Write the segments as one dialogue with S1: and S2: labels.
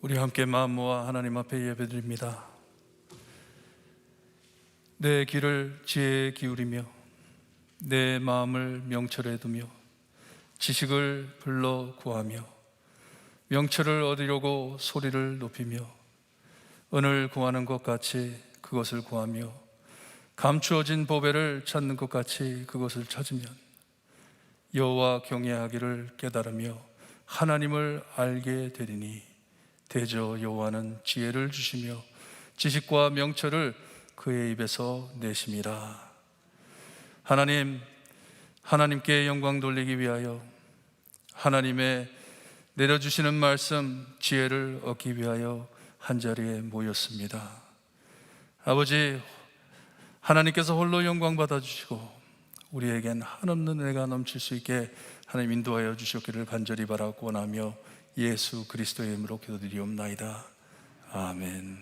S1: 우리 함께 마음 모아 하나님 앞에 예배드립니다. 내 귀를 지혜에 기울이며 내 마음을 명철에 두며 지식을 불러 구하며 명철을 얻으려고 소리를 높이며 은을 구하는 것 같이 그것을 구하며 감추어진 보배를 찾는 것 같이 그것을 찾으면 여호와 경외하기를 깨달으며 하나님을 알게 되리니 대저 여호와는 지혜를 주시며 지식과 명철을 그의 입에서 내심이라. 하나님께 영광 돌리기 위하여 하나님의 내려주시는 말씀 지혜를 얻기 위하여 한자리에 모였습니다. 아버지, 하나님께서 홀로 영광 받아주시고 우리에겐 한없는 은혜가 넘칠 수 있게 하나님 인도하여 주셨기를 간절히 바라고 원하며 예수 그리스도의 이름으로 기도드리옵나이다. 아멘.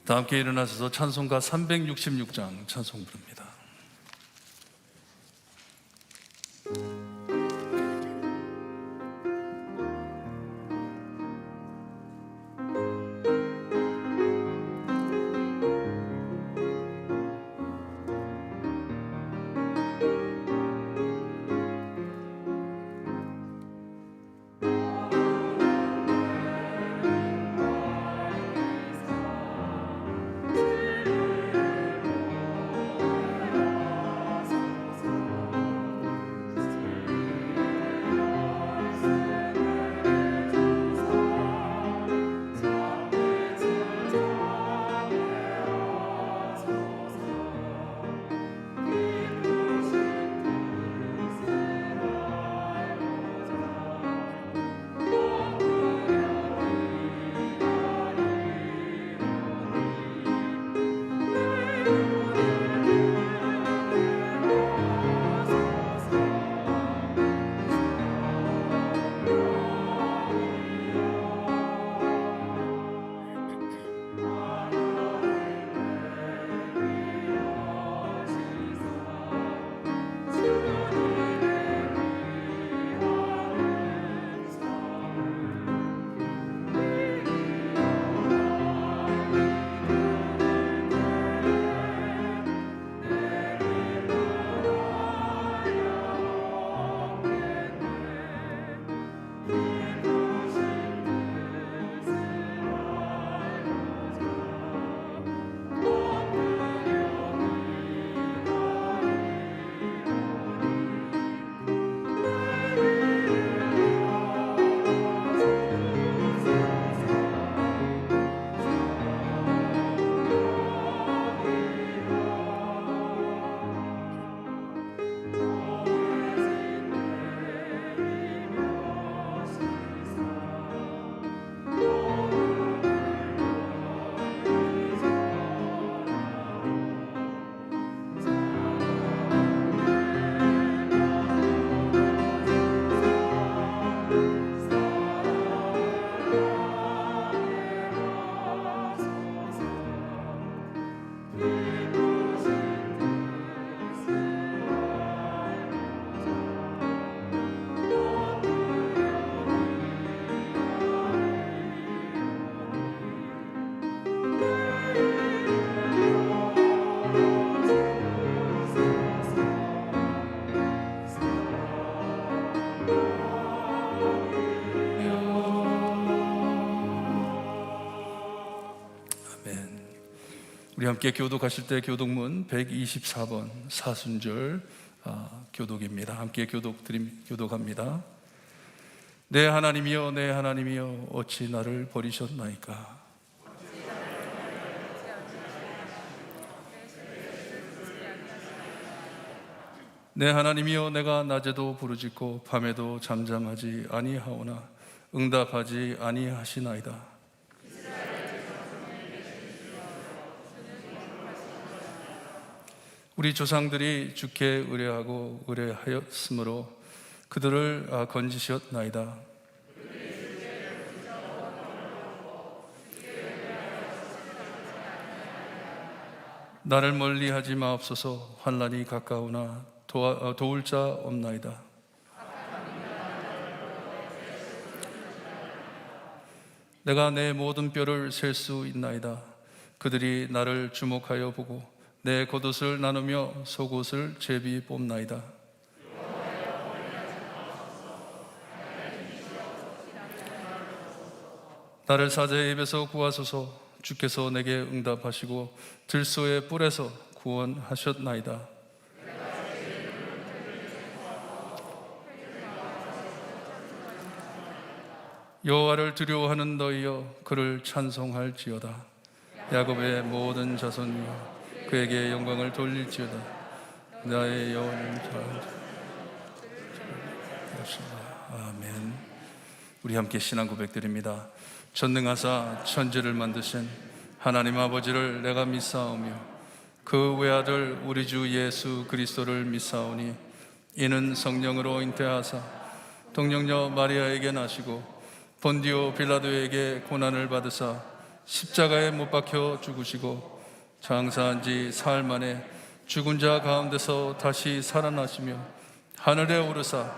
S1: 다 함께 일어나셔서 찬송가 366장 찬송 부릅니다. 우리 함께 교독하실 때 교독문 124번 사순절 교독입니다. 함께 교독합니다. 내 하나님이여 내 하나님이여 어찌 나를 버리셨나이까. 내 하나님이여, 내가 낮에도 부르짖고 밤에도 잠잠하지 아니하오나 응답하지 아니하시나이다. 우리 조상들이 주께 의뢰하고 의뢰하였으므로 그들을 건지셨나이다. 나를 멀리하지 마옵소서. 환난이 가까우나 도울 자 없나이다. 내가 내 모든 뼈를 셀 수 있나이다. 그들이 나를 주목하여 보고 내 겉옷을 나누며 속옷을 제비 뽑나이다. 나를 사자의 입에서 구하소서. 주께서 내게 응답하시고 들소의 뿔에서 구원하셨나이다. 여호와를 두려워하는 너희여, 그를 찬송할지어다. 야곱의 모든 자손이여, 그에게 영광을 돌릴지어다. 나의 영혼을 아멘. 우리 함께 신앙 고백드립니다. 전능하사 천지를 만드신 하나님 아버지를 내가 믿사오며 그 외아들 우리 주 예수 그리스도를 믿사오니 이는 성령으로 잉태하사 동정녀 마리아에게 나시고 본디오 빌라도에게 고난을 받으사 십자가에 못 박혀 죽으시고 장사한 지 사흘 만에 죽은 자 가운데서 다시 살아나시며 하늘에 오르사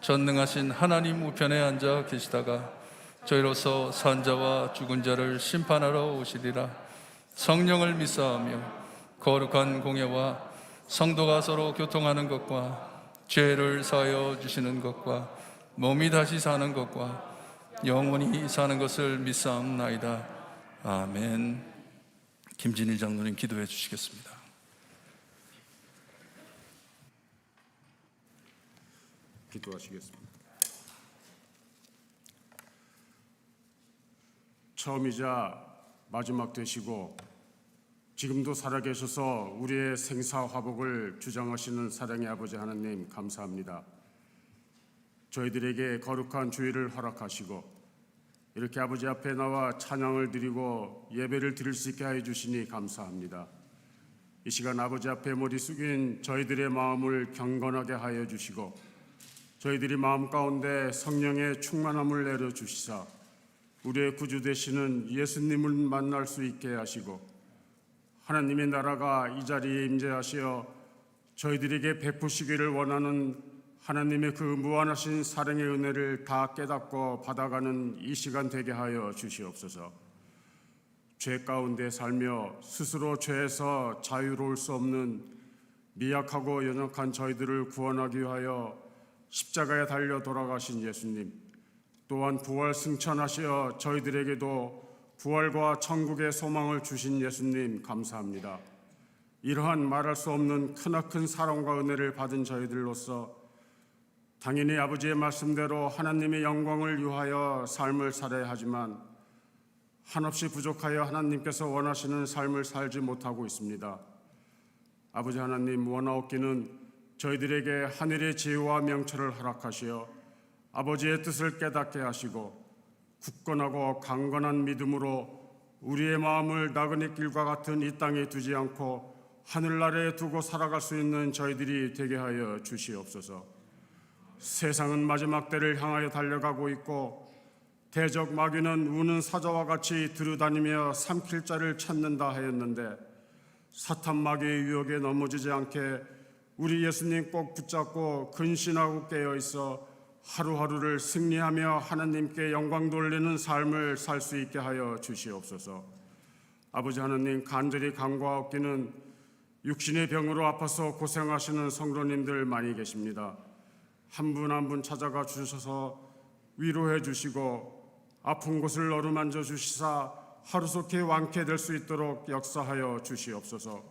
S1: 전능하신 하나님 우편에 앉아 계시다가 저희로서 산 자와 죽은 자를 심판하러 오시리라. 성령을 믿사오며 거룩한 공예와 성도가 서로 교통하는 것과 죄를 사하여 주시는 것과 몸이 다시 사는 것과 영원히 사는 것을 믿사옵나이다. 아멘. 김진일 장로님 기도해 주시겠습니다.
S2: 기도하시겠습니다. 처음이자 마지막 되시고 지금도 살아계셔서 우리의 생사화복을 주장하시는 사랑의 아버지 하나님, 감사합니다. 저희들에게 거룩한 주일을 허락하시고 이렇게 아버지 앞에 나와 찬양을 드리고 예배를 드릴 수 있게 하여 주시니 감사합니다. 이 시간 아버지 앞에 머리 숙인 저희들의 마음을 경건하게 하여 주시고 저희들이 마음 가운데 성령의 충만함을 내려주시사 우리의 구주 되시는 예수님을 만날 수 있게 하시고 하나님의 나라가 이 자리에 임재하시어 저희들에게 베푸시기를 원하는 하나님의 그 무한하신 사랑의 은혜를 다 깨닫고 받아가는 이 시간 되게 하여 주시옵소서. 죄 가운데 살며 스스로 죄에서 자유로울 수 없는 미약하고 연약한 저희들을 구원하기 위하여 십자가에 달려 돌아가신 예수님, 또한 부활 승천하시어 저희들에게도 부활과 천국의 소망을 주신 예수님, 감사합니다. 이러한 말할 수 없는 크나큰 사랑과 은혜를 받은 저희들로서 당연히 아버지의 말씀대로 하나님의 영광을 위하여 삶을 살아야 하지만 한없이 부족하여 하나님께서 원하시는 삶을 살지 못하고 있습니다. 아버지 하나님, 원하옵기는 저희들에게 하늘의 지혜와 명철을 허락하시어 아버지의 뜻을 깨닫게 하시고 굳건하고 강건한 믿음으로 우리의 마음을 나그네 길과 같은 이 땅에 두지 않고 하늘나라에 두고 살아갈 수 있는 저희들이 되게 하여 주시옵소서. 세상은 마지막 때를 향하여 달려가고 있고 대적 마귀는 우는 사자와 같이 들어다니며 삼킬 자를 찾는다 하였는데 사탄 마귀의 유혹에 넘어지지 않게 우리 예수님 꼭 붙잡고 근신하고 깨어있어 하루하루를 승리하며 하나님께 영광 돌리는 삶을 살 수 있게 하여 주시옵소서. 아버지 하나님, 간절히 간구하옵기는 육신의 병으로 아파서 고생하시는 성도님들 많이 계십니다. 한 분 한 분 찾아가 주셔서 위로해 주시고 아픈 곳을 어루만져 주시사 하루속히 완쾌될 수 있도록 역사하여 주시옵소서.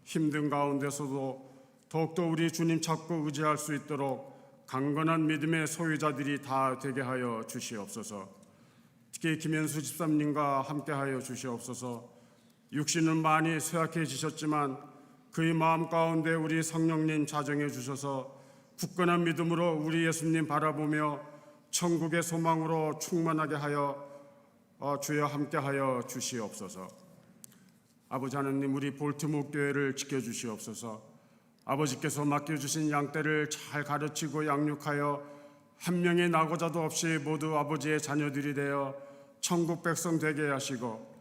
S2: 힘든 가운데서도 더욱더 우리 주님 찾고 의지할 수 있도록 강건한 믿음의 소유자들이 다 되게 하여 주시옵소서. 특히 김현수 집사님과 함께 하여 주시옵소서. 육신은 많이 쇠약해지셨지만 그의 마음 가운데 우리 성령님 자정해 주셔서 굳건한 믿음으로 우리 예수님 바라보며 천국의 소망으로 충만하게 하여 주여 함께하여 주시옵소서. 아버지 하나님, 우리 볼트모 교회를 지켜주시옵소서. 아버지께서 맡겨주신 양떼를 잘 가르치고 양육하여 한 명의 낙오자도 없이 모두 아버지의 자녀들이 되어 천국 백성 되게 하시고,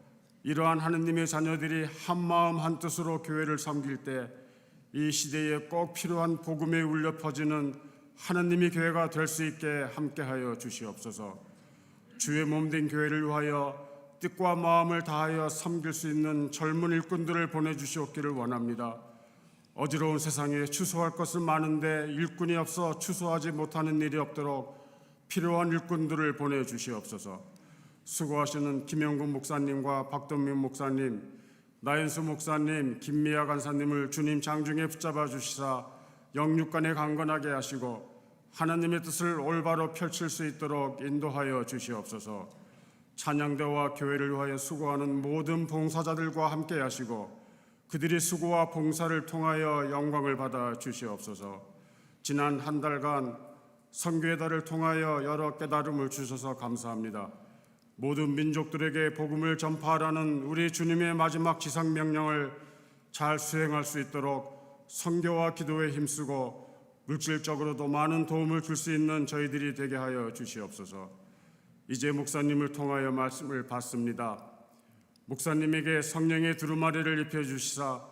S2: 이러한 하느님의 자녀들이 한 마음 한 뜻으로 교회를 섬길 때 이 시대에 꼭 필요한 복음에 울려 퍼지는 하느님의 교회가 될 수 있게 함께하여 주시옵소서. 주의 몸된 교회를 위하여 뜻과 마음을 다하여 섬길 수 있는 젊은 일꾼들을 보내주시옵기를 원합니다. 어지러운 세상에 추수할 것은 많은데 일꾼이 없어 추수하지 못하는 일이 없도록 필요한 일꾼들을 보내주시옵소서. 수고하시는 김영근 목사님과 박동민 목사님, 나연수 목사님, 김미아 간사님을 주님 장중에 붙잡아 주시사 영육간에 강건하게 하시고 하나님의 뜻을 올바로 펼칠 수 있도록 인도하여 주시옵소서. 찬양대와 교회를 위하여 수고하는 모든 봉사자들과 함께 하시고 그들의 수고와 봉사를 통하여 영광을 받아 주시옵소서. 지난 한 달간 선교의 달을 통하여 여러 깨달음을 주셔서 감사합니다. 모든 민족들에게 복음을 전파하라는 우리 주님의 마지막 지상 명령을 잘 수행할 수 있도록 선교와 기도에 힘쓰고 물질적으로도 많은 도움을 줄 수 있는 저희들이 되게 하여 주시옵소서. 이제 목사님을 통하여 말씀을 받습니다. 목사님에게 성령의 두루마리를 입혀주시사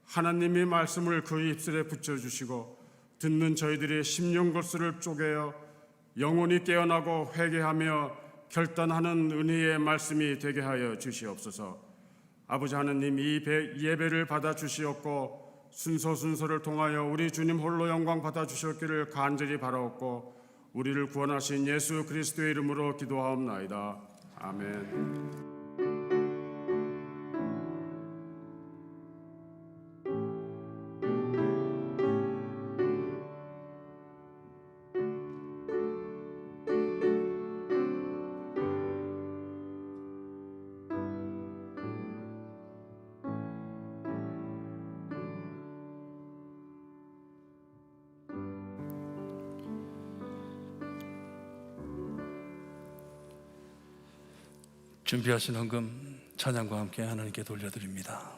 S2: 하나님의 말씀을 그의 입술에 붙여주시고 듣는 저희들의 심령골수를 쪼개어 영혼이 깨어나고 회개하며 결단하는 은혜의 말씀이 되게 하여 주시옵소서. 아버지 하나님, 이 예배를 받아주시옵고 순서를 통하여 우리 주님 홀로 영광 받아주셨기를 간절히 바라옵고 우리를 구원하신 예수 그리스도의 이름으로 기도하옵나이다. 아멘.
S1: 준비하신 헌금 찬양과 함께 하나님께 돌려드립니다.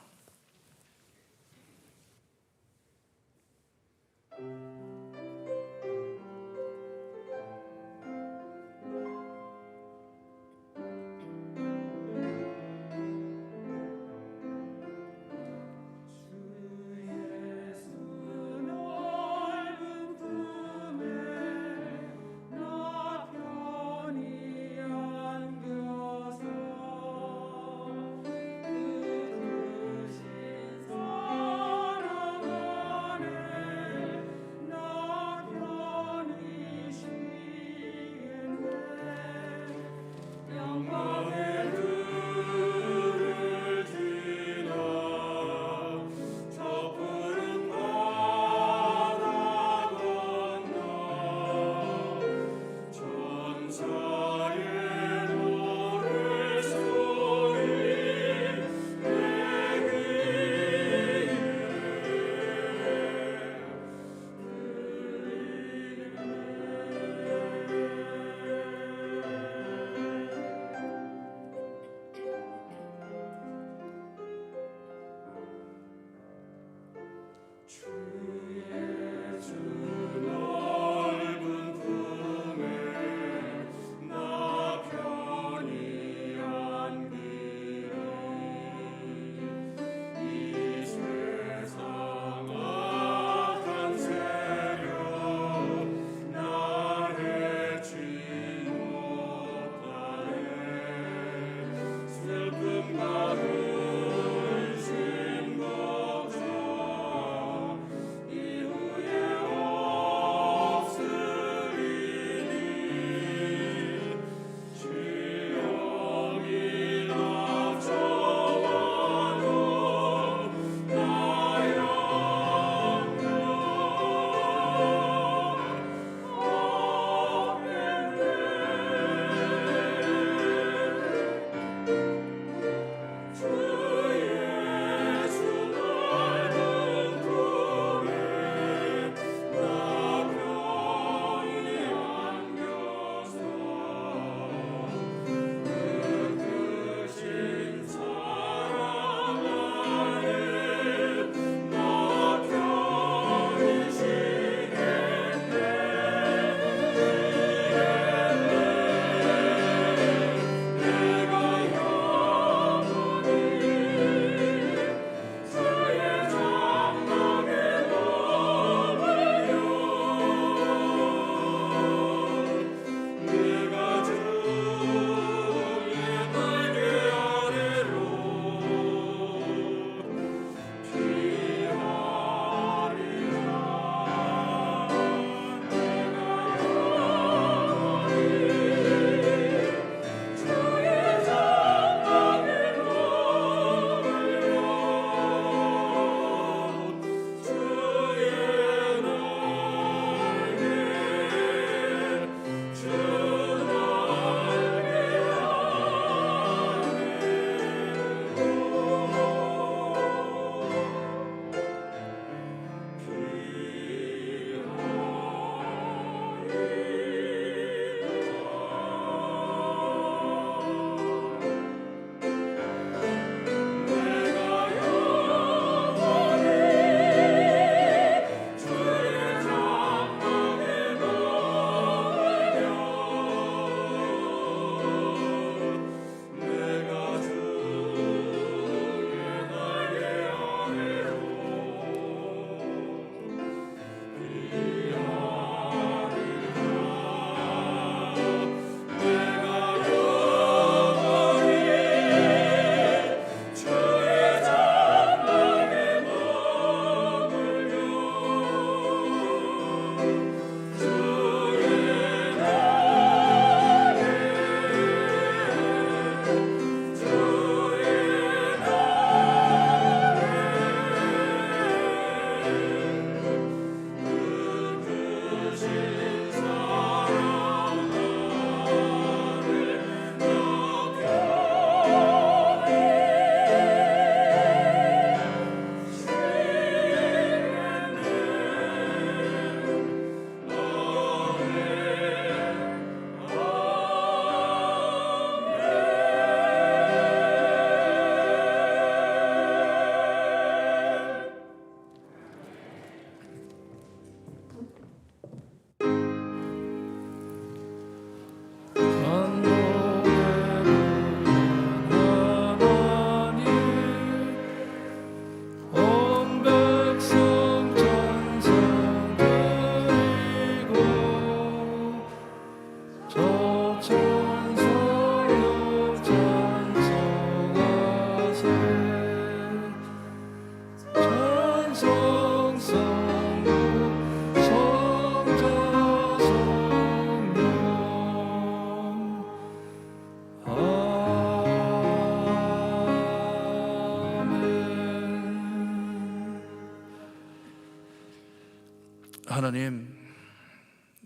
S1: 하나님,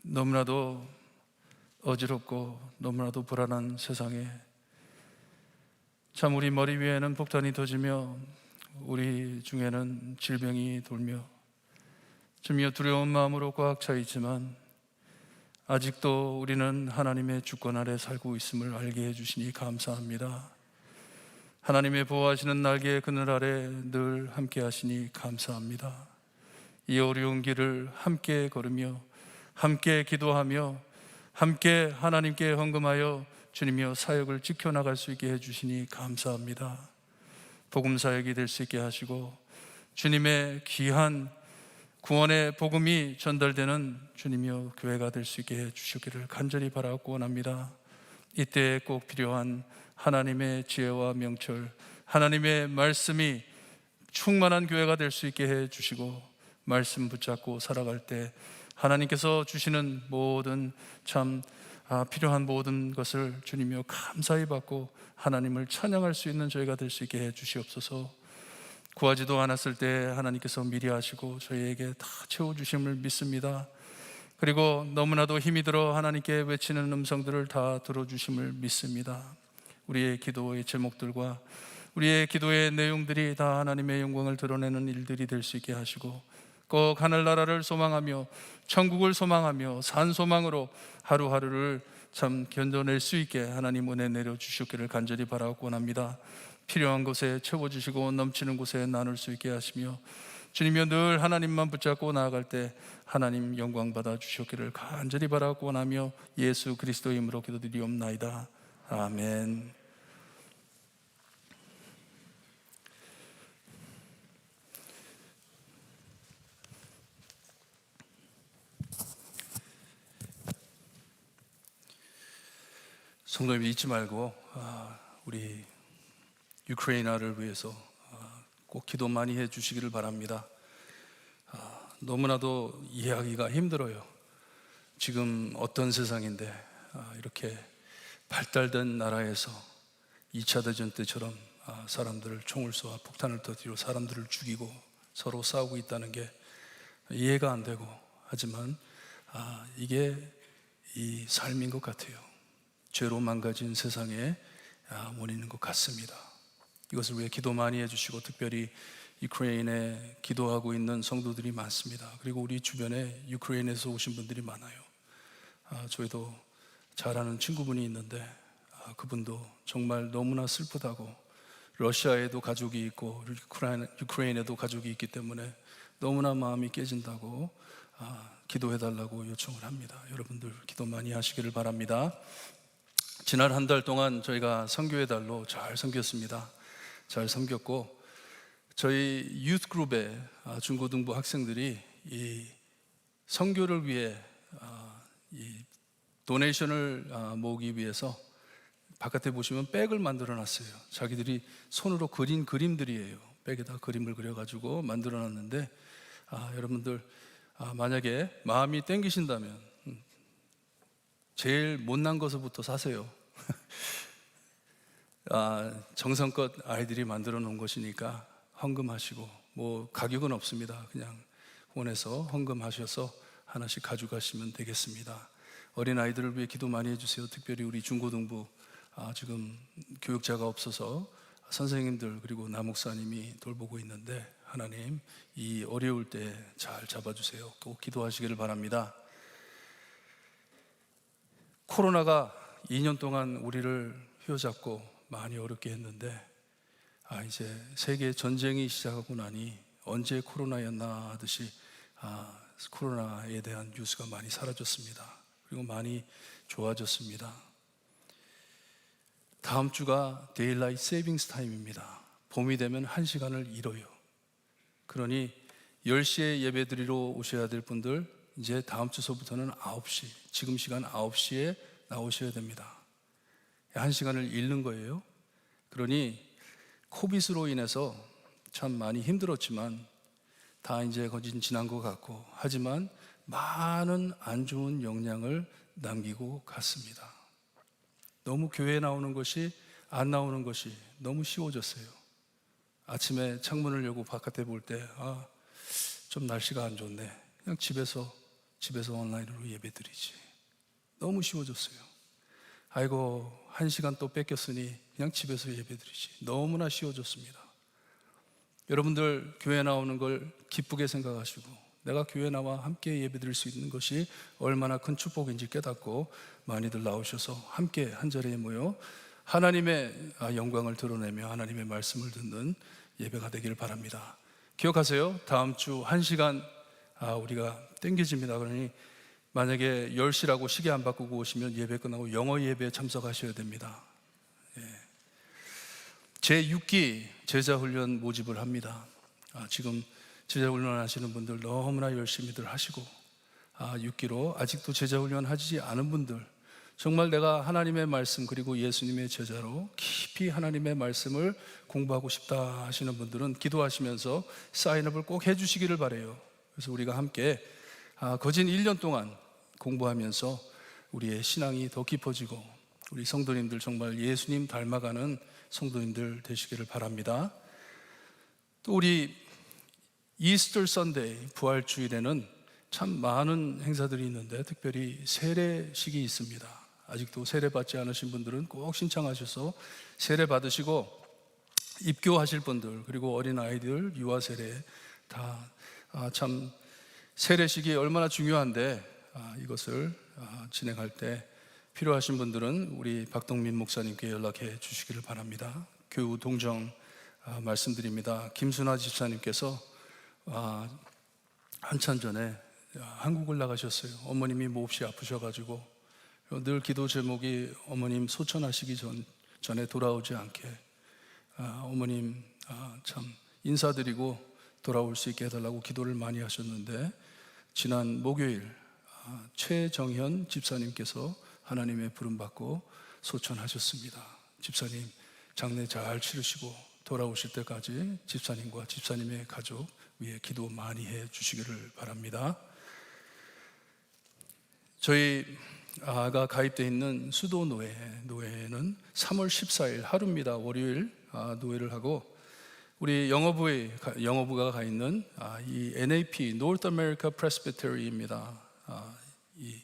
S1: 너무나도 어지럽고 너무나도 불안한 세상에 참 우리 머리 위에는 폭탄이 터지며 우리 중에는 질병이 돌며 주여 두려운 마음으로 꽉 차 있지만 아직도 우리는 하나님의 주권 아래 살고 있음을 알게 해주시니 감사합니다. 하나님의 보호하시는 날개의 그늘 아래 늘 함께 하시니 감사합니다. 이 어려운 길을 함께 걸으며 함께 기도하며 함께 하나님께 헌금하여 주님이여 사역을 지켜나갈 수 있게 해주시니 감사합니다. 복음 사역이 될 수 있게 하시고 주님의 귀한 구원의 복음이 전달되는 주님이여 교회가 될 수 있게 해주시기를 간절히 바라고 원합니다. 이때 꼭 필요한 하나님의 지혜와 명철, 하나님의 말씀이 충만한 교회가 될 수 있게 해주시고 말씀 붙잡고 살아갈 때 하나님께서 주시는 모든 참 필요한 모든 것을 주님이여 감사히 받고 하나님을 찬양할 수 있는 저희가 될 수 있게 해주시옵소서. 구하지도 않았을 때 하나님께서 미리 하시고 저희에게 다 채워주심을 믿습니다. 그리고 너무나도 힘이 들어 하나님께 외치는 음성들을 다 들어주심을 믿습니다. 우리의 기도의 제목들과 우리의 기도의 내용들이 다 하나님의 영광을 드러내는 일들이 될 수 있게 하시고 꼭 하늘나라를 소망하며 천국을 소망하며 산소망으로 하루하루를 참 견뎌낼 수 있게 하나님 은혜 내려주시기를 간절히 바라고 원합니다. 필요한 곳에 채워주시고 넘치는 곳에 나눌 수 있게 하시며 주님이여 늘 하나님만 붙잡고 나아갈 때 하나님 영광 받아 주시기를 간절히 바라고 원하며 예수 그리스도의 이름으로 기도드리옵나이다. 아멘. 성도님 잊지 말고 우리 우크라이나를 위해서 꼭 기도 많이 해주시기를 바랍니다. 너무나도 이해하기가 힘들어요. 지금 어떤 세상인데 이렇게 발달된 나라에서 2차 대전 때처럼 사람들을 총을 쏘아 폭탄을 터뜨리고 사람들을 죽이고 서로 싸우고 있다는 게 이해가 안 되고 하지만 이게 이 삶인 것 같아요. 죄로 망가진 세상의 원인인 것 같습니다. 이것을 위해 기도 많이 해주시고 특별히 우크라이나에 기도하고 있는 성도들이 많습니다. 그리고 우리 주변에 우크라이나에서 오신 분들이 많아요. 저희도 잘 아는 친구분이 있는데 그분도 정말 너무나 슬프다고 러시아에도 가족이 있고 우크라이나에도 가족이 있기 때문에 너무나 마음이 깨진다고 기도해달라고 요청을 합니다. 여러분들 기도 많이 하시기를 바랍니다. 지난 한 달 동안 저희가 선교의 달로 잘 섬겼습니다. 잘 섬겼고 저희 유스 그룹의 중고등부 학생들이 이 선교를 위해 이 도네이션을 모으기 위해서 바깥에 보시면 백을 만들어 놨어요. 자기들이 손으로 그린 그림들이에요. 백에다 그림을 그려가지고 만들어 놨는데 여러분들 만약에 마음이 땡기신다면 제일 못난 것부터 사세요. 정성껏 아이들이 만들어 놓은 것이니까 헌금하시고 뭐 가격은 없습니다. 그냥 원해서 헌금하셔서 하나씩 가져가시면 되겠습니다. 어린 아이들을 위해 기도 많이 해주세요. 특별히 우리 중고등부 지금 교육자가 없어서 선생님들 그리고 남목사님이 돌보고 있는데 하나님 이 어려울 때 잘 잡아주세요. 꼭 기도하시기를 바랍니다. 코로나가 2년 동안 우리를 휘어잡고 많이 어렵게 했는데 이제 세계 전쟁이 시작하고 나니 언제 코로나였나 하듯이 코로나에 대한 뉴스가 많이 사라졌습니다. 그리고 많이 좋아졌습니다. 다음 주가 데일라이트 세이빙스 타임입니다. 봄이 되면 1시간을 잃어요. 그러니 10시에 예배 드리러 오셔야 될 분들 이제 다음 주서부터는 9시, 지금 시간 9시에 나오셔야 됩니다. 1시간을 잃는 거예요. 그러니 코빗으로 인해서 참 많이 힘들었지만 다 이제 거진 지난 것 같고 하지만 많은 안 좋은 영향을 남기고 갔습니다. 너무 교회에 나오는 것이 안 나오는 것이 너무 쉬워졌어요. 아침에 창문을 열고 바깥에 볼 때 좀 날씨가 안 좋네. 그냥 집에서 집에서 온라인으로 예배드리지. 너무 쉬워졌어요. 아이고, 1시간 또 뺏겼으니 그냥 집에서 예배드리지. 너무나 쉬워졌습니다. 여러분들 교회 나오는 걸 기쁘게 생각하시고 내가 교회 나와 함께 예배드릴 수 있는 것이 얼마나 큰 축복인지 깨닫고 많이들 나오셔서 함께 한 자리에 모여 하나님의 영광을 드러내며 하나님의 말씀을 듣는 예배가 되기를 바랍니다. 기억하세요. 다음 주 1시간 우리가 땡겨집니다. 그러니 만약에 10시라고 시계 안 바꾸고 오시면 예배 끝나고 영어 예배에 참석하셔야 됩니다. 제6기 제자훈련 모집을 합니다. 지금 제자훈련 하시는 분들 너무나 열심히들 하시고 6기로 아직도 제자훈련 하지 않은 분들, 정말 내가 하나님의 말씀 그리고 예수님의 제자로 깊이 하나님의 말씀을 공부하고 싶다 하시는 분들은 기도하시면서 사인업을 꼭 해주시기를 바라요. 그래서 우리가 함께 거진 1년 동안 공부하면서 우리의 신앙이 더 깊어지고 우리 성도님들 정말 예수님 닮아가는 성도님들 되시기를 바랍니다. 또 우리 이스터 선데이 부활주일에는 참 많은 행사들이 있는데 특별히 세례식이 있습니다. 아직도 세례 받지 않으신 분들은 꼭 신청하셔서 세례 받으시고 입교하실 분들 그리고 어린아이들 유아 세례 다 참 세례식이 얼마나 중요한데 이것을 진행할 때 필요하신 분들은 우리 박동민 목사님께 연락해 주시기를 바랍니다. 교우 동정 말씀드립니다. 김순아 집사님께서 한참 전에 한국을 나가셨어요. 어머님이 몹시 아프셔가지고 늘 기도 제목이 어머님 소천하시기 전에 돌아오지 않게 어머님 참 인사드리고 돌아올 수 있게 해달라고 기도를 많이 하셨는데 지난 목요일 최정현 집사님께서 하나님의 부름받고 소천하셨습니다. 집사님 장례 잘 치르시고 돌아오실 때까지 집사님과 집사님의 가족 위에 기도 많이 해 주시기를 바랍니다. 저희 가 가입되어 있는 수도 노회는 3월 14일 하루입니다. 월요일 노회를 하고 우리 영어부가 가 있는 이 NAP North America Presbytery입니다. 이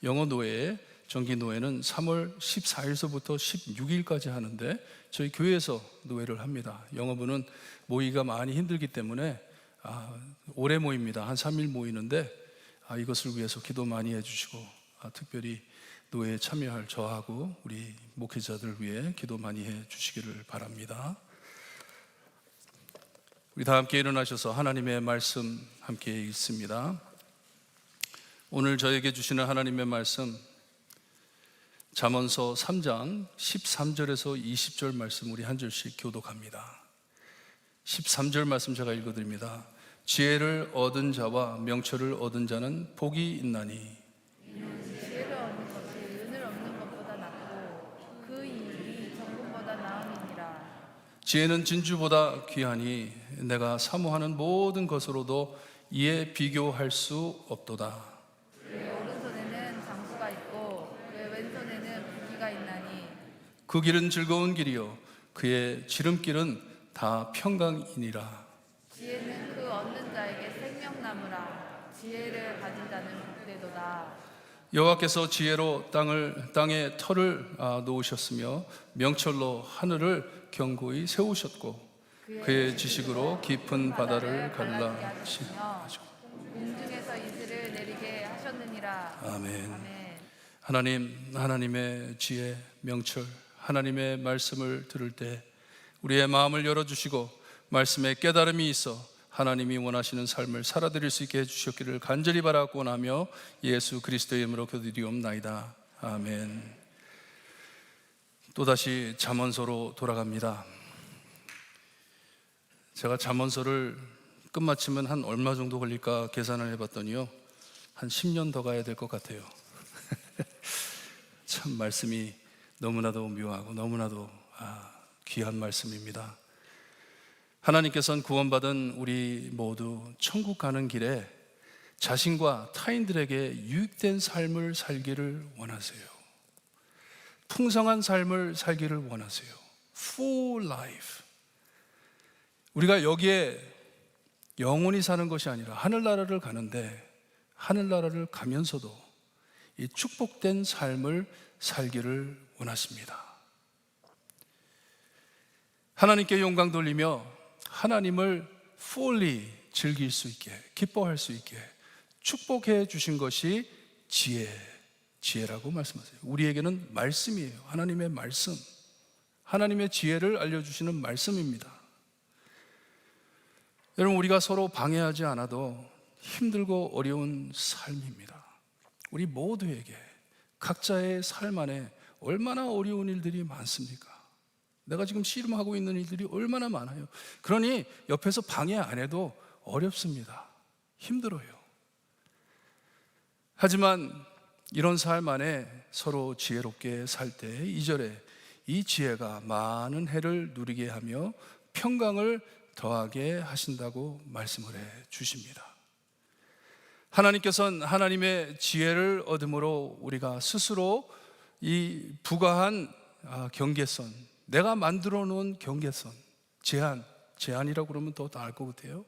S1: 영어 노회 정기 노회는 3월 14일서부터 16일까지 하는데 저희 교회에서 노회를 합니다. 영어부는 모이기가 많이 힘들기 때문에 오래 모입니다. 한 3일 모이는데 이것을 위해서 기도 많이 해주시고 특별히 노회에 참여할 저하고 우리 목회자들 위해 기도 많이 해주시기를 바랍니다. 우리 다 함께 일어나셔서 하나님의 말씀 함께 읽습니다. 오늘 저에게 주시는 하나님의 말씀 잠언서 3장 13절에서 20절 말씀 우리 한 절씩 교독합니다. 13절 말씀 제가 읽어드립니다. 지혜를 얻은 자와 명철을 얻은 자는 복이 있나니
S3: 지혜를 얻는 것이 은을 얻는 것보다 낫고 그 이익이 정금보다 나음이니라.
S1: 지혜는 진주보다 귀하니 내가 사모하는 모든 것으로도 이에 비교할 수 없도다.
S3: 그의 오른손에는 장수가 있고 그의 왼손에는 부귀가 있나니
S1: 그 길은 즐거운 길이요 그의 지름길은 다 평강이니라.
S3: 지혜는 그 얻는 자에게 생명나무라. 지혜를 가진 자는 복되도다.
S1: 여호와께서 지혜로 땅에 터를 놓으셨으며 명철로 하늘을 견고히 세우셨고 그의 지식으로 깊은 바다를 갈라치시고
S3: 공중에서 이슬을 내리게 하셨느니라.
S1: 아멘.
S3: 아멘.
S1: 하나님의 지혜, 명철, 하나님의 말씀을 들을 때 우리의 마음을 열어주시고 말씀에 깨달음이 있어 하나님이 원하시는 삶을 살아드릴 수 있게 해주셨기를 간절히 바라고 나며 예수 그리스도의 이름으로 기도드리옵나이다. 아멘. 또다시 잠언서로 돌아갑니다. 제가 잠언서를 끝마치면 한 얼마 정도 걸릴까 계산을 해봤더니요 한 10년 더 가야 될 것 같아요. 참 말씀이 너무나도 묘하고 너무나도 귀한 말씀입니다. 하나님께서는 구원받은 우리 모두 천국 가는 길에 자신과 타인들에게 유익된 삶을 살기를 원하세요. 풍성한 삶을 살기를 원하세요. Full life. 우리가 여기에 영원히 사는 것이 아니라 하늘나라를 가는데 하늘나라를 가면서도 이 축복된 삶을 살기를 원하십니다. 하나님께 영광 돌리며 하나님을 fully 즐길 수 있게, 기뻐할 수 있게 축복해 주신 것이 지혜라고 말씀하세요. 우리에게는 말씀이에요. 하나님의 말씀, 하나님의 지혜를 알려주시는 말씀입니다. 여러분, 우리가 서로 방해하지 않아도 힘들고 어려운 삶입니다. 우리 모두에게 각자의 삶 안에 얼마나 어려운 일들이 많습니까? 내가 지금 씨름하고 있는 일들이 얼마나 많아요. 그러니 옆에서 방해 안 해도 어렵습니다. 힘들어요. 하지만 이런 삶 안에 서로 지혜롭게 살 때 2절에 이 지혜가 많은 해를 누리게 하며 평강을 더하게 하신다고 말씀을 해 주십니다. 하나님께서는 하나님의 지혜를 얻음으로 우리가 스스로 이 부가한 경계선, 내가 만들어 놓은 경계선, 제한이라고 그러면 더 나을 것 같아요.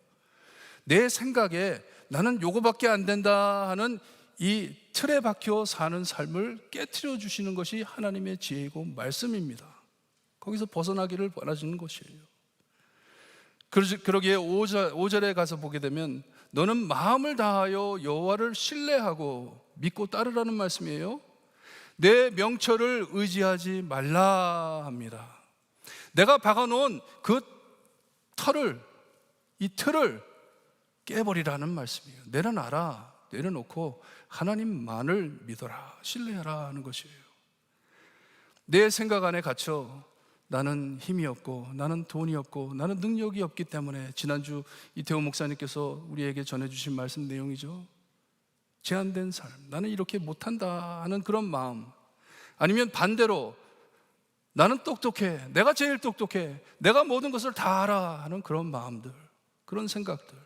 S1: 내 생각에 나는 요거밖에 안 된다 하는 이 틀에 박혀 사는 삶을 깨트려 주시는 것이 하나님의 지혜이고 말씀입니다. 거기서 벗어나기를 원하시는 것이에요. 그러기에 5절에 가서 보게 되면 너는 마음을 다하여 여호와를 신뢰하고 믿고 따르라는 말씀이에요. 내 명철을 의지하지 말라 합니다. 내가 박아놓은 그 이 틀을 깨버리라는 말씀이에요. 내려놓고 하나님만을 믿어라, 신뢰하라 하는 것이에요. 내 생각 안에 갇혀 나는 힘이 없고 나는 돈이 없고 나는 능력이 없기 때문에, 지난주 이태호 목사님께서 우리에게 전해주신 말씀 내용이죠. 제한된 삶, 나는 이렇게 못한다 하는 그런 마음, 아니면 반대로 나는 똑똑해, 내가 제일 똑똑해, 내가 모든 것을 다 알아 하는 그런 마음들, 그런 생각들.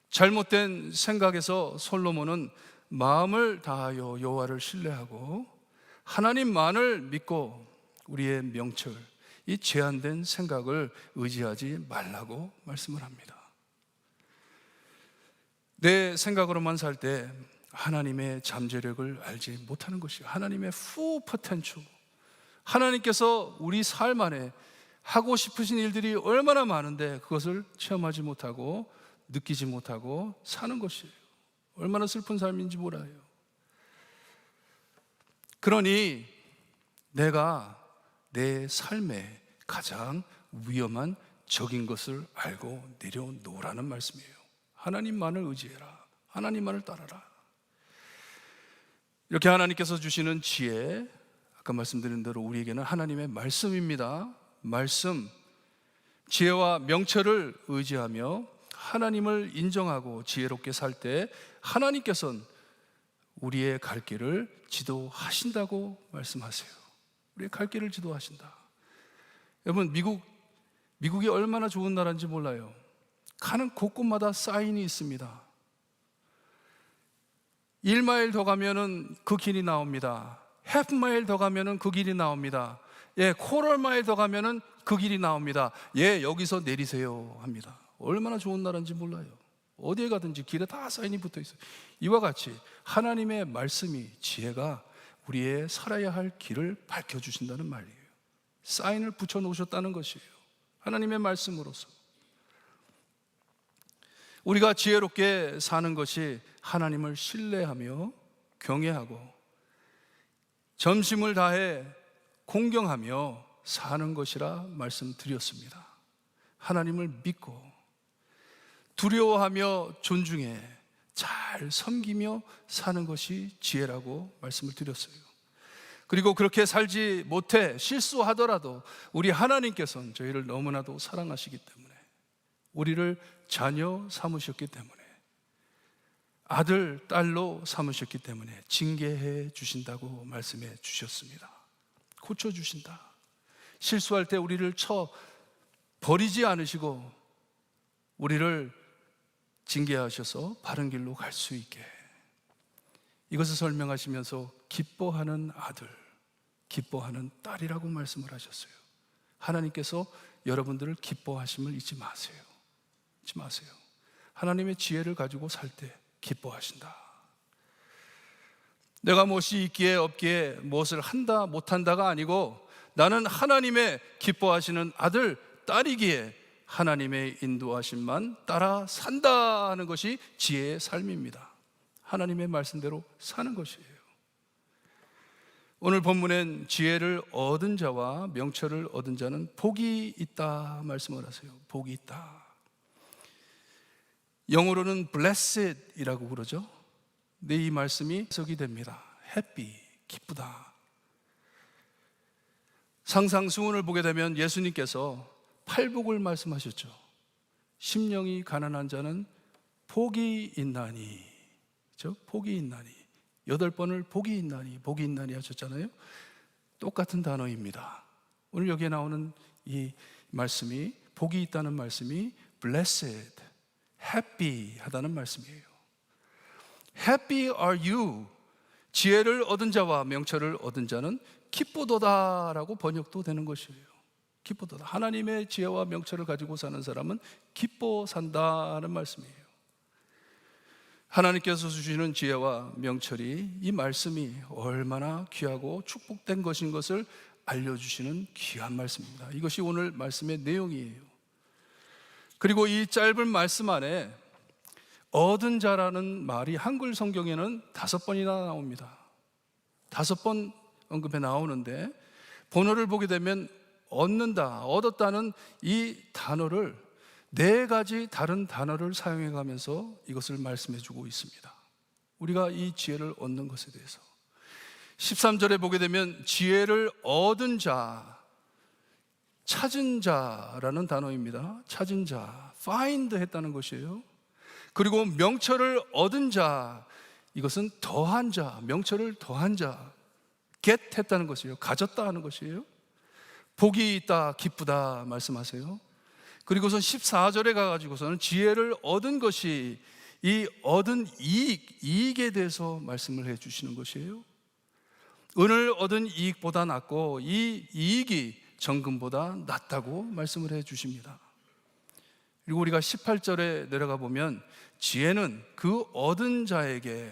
S1: 잘못된 생각에서 솔로몬은 마음을 다하여 여호와를 신뢰하고 하나님만을 믿고 우리의 명철, 이 제한된 생각을 의지하지 말라고 말씀을 합니다. 내 생각으로만 살 때 하나님의 잠재력을 알지 못하는 것이에요. 하나님의 full potential, 하나님께서 우리 삶 안에 하고 싶으신 일들이 얼마나 많은데 그것을 체험하지 못하고 느끼지 못하고 사는 것이에요. 얼마나 슬픈 삶인지 몰라요. 그러니 내가 내 삶에 가장 위험한 적인 것을 알고 내려놓으라는 말씀이에요. 하나님만을 의지해라, 하나님만을 따라라. 이렇게 하나님께서 주시는 지혜, 아까 말씀드린 대로 우리에게는 하나님의 말씀입니다. 말씀, 지혜와 명철을 의지하며 하나님을 인정하고 지혜롭게 살 때 하나님께서는 우리의 갈 길을 지도하신다고 말씀하세요. 우리의 갈 길을 지도하신다. 여러분, 미국이 얼마나 좋은 나라인지 몰라요. 가는 곳곳마다 사인이 있습니다. 1마일 더 가면은 그 길이 나옵니다. half-마일 더 가면은 그 길이 나옵니다. quarter-마일 더 가면은 그 길이 나옵니다. 여기서 내리세요 합니다. 얼마나 좋은 나라인지 몰라요. 어디에 가든지 길에 다 사인이 붙어 있어요. 이와 같이 하나님의 말씀이, 지혜가 우리의 살아야 할 길을 밝혀주신다는 말이에요. 사인을 붙여 놓으셨다는 것이에요. 하나님의 말씀으로서 우리가 지혜롭게 사는 것이 하나님을 신뢰하며 경외하고 전심을 다해 공경하며 사는 것이라 말씀드렸습니다. 하나님을 믿고 두려워하며 존중해 잘 섬기며 사는 것이 지혜라고 말씀을 드렸어요. 그리고 그렇게 살지 못해 실수하더라도 우리 하나님께서는 저희를 너무나도 사랑하시기 때문에, 우리를 자녀 삼으셨기 때문에, 아들, 딸로 삼으셨기 때문에 징계해 주신다고 말씀해 주셨습니다. 고쳐주신다. 실수할 때 우리를 쳐 버리지 않으시고 우리를 징계하셔서 바른 길로 갈 수 있게, 이것을 설명하시면서 기뻐하는 아들, 기뻐하는 딸이라고 말씀을 하셨어요. 하나님께서 여러분들을 기뻐하심을 잊지 마세요. 잊지 마세요. 하나님의 지혜를 가지고 살 때 기뻐하신다. 내가 무엇이 있기에 없기에 무엇을 한다 못한다가 아니고 나는 하나님의 기뻐하시는 아들, 딸이기에 하나님의 인도하심만 따라 산다 하는 것이 지혜의 삶입니다. 하나님의 말씀대로 사는 것이에요. 오늘 본문엔 지혜를 얻은 자와 명철을 얻은 자는 복이 있다 말씀을 하세요. 복이 있다. 영어로는 blessed이라고 그러죠. 근데 이 말씀이 해석이 됩니다. happy, 기쁘다. 상상수훈을 보게 되면 예수님께서 팔복을 말씀하셨죠. 심령이 가난한 자는 복이 있나니, 그렇죠? 복이 있나니, 8번을 복이 있나니 하셨잖아요. 똑같은 단어입니다. 오늘 여기에 나오는 이 말씀이, 복이 있다는 말씀이 blessed, happy 하다는 말씀이에요. Happy are you. 지혜를 얻은 자와 명철을 얻은 자는 기쁘도다라고 번역도 되는 것이에요. 기쁘도다. 하나님의 지혜와 명철을 가지고 사는 사람은 기뻐 산다는 말씀이에요. 하나님께서 주시는 지혜와 명철이, 이 말씀이 얼마나 귀하고 축복된 것인 것을 알려주시는 귀한 말씀입니다. 이것이 오늘 말씀의 내용이에요. 그리고 이 짧은 말씀 안에 얻은 자라는 말이 한글 성경에는 5번이나 나옵니다. 5번 언급에 나오는데 본어를 보게 되면 얻는다, 얻었다는 이 단어를 4가지 다른 단어를 사용해 가면서 이것을 말씀해 주고 있습니다. 우리가 이 지혜를 얻는 것에 대해서 13절에 보게 되면 지혜를 얻은 자, 찾은 자라는 단어입니다. 찾은 자, find 했다는 것이에요. 그리고 명철을 얻은 자, 이것은 더한 자, 명철을 더한 자, get 했다는 것이에요. 가졌다 하는 것이에요. 복이 있다, 기쁘다 말씀하세요. 그리고선 14절에 가가지고서는 지혜를 얻은 것이 이 얻은 이익에 대해서 말씀을 해 주시는 것이에요. 은을 얻은 이익보다 낫고 이 이익이 정금보다 낫다고 말씀을 해 주십니다. 그리고 우리가 18절에 내려가 보면 지혜는 그 얻은 자에게,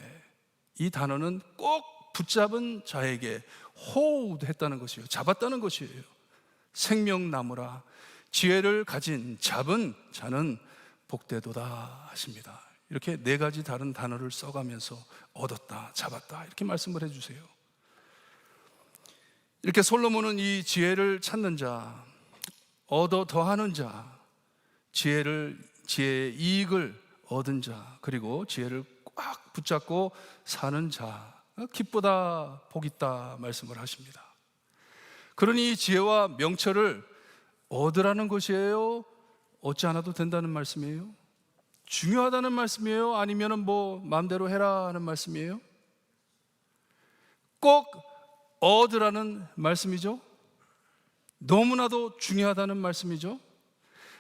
S1: 이 단어는 꼭 붙잡은 자에게 hold 했다는 것이에요. 잡았다는 것이에요. 생명나무라. 지혜를 가진 잡은 자는 복되도다 하십니다. 이렇게 4가지 다른 단어를 써가면서 얻었다, 잡았다 이렇게 말씀을 해주세요. 이렇게 솔로몬은 이 지혜를 찾는 자, 얻어 더하는 자, 지혜의 이익을 얻은 자, 그리고 지혜를 꽉 붙잡고 사는 자, 기쁘다, 복 있다 말씀을 하십니다. 그러니 이 지혜와 명철을 얻으라는 것이에요? 얻지 않아도 된다는 말씀이에요? 중요하다는 말씀이에요? 아니면 뭐 마음대로 해라 하는 말씀이에요? 꼭 얻으라는 말씀이죠? 너무나도 중요하다는 말씀이죠?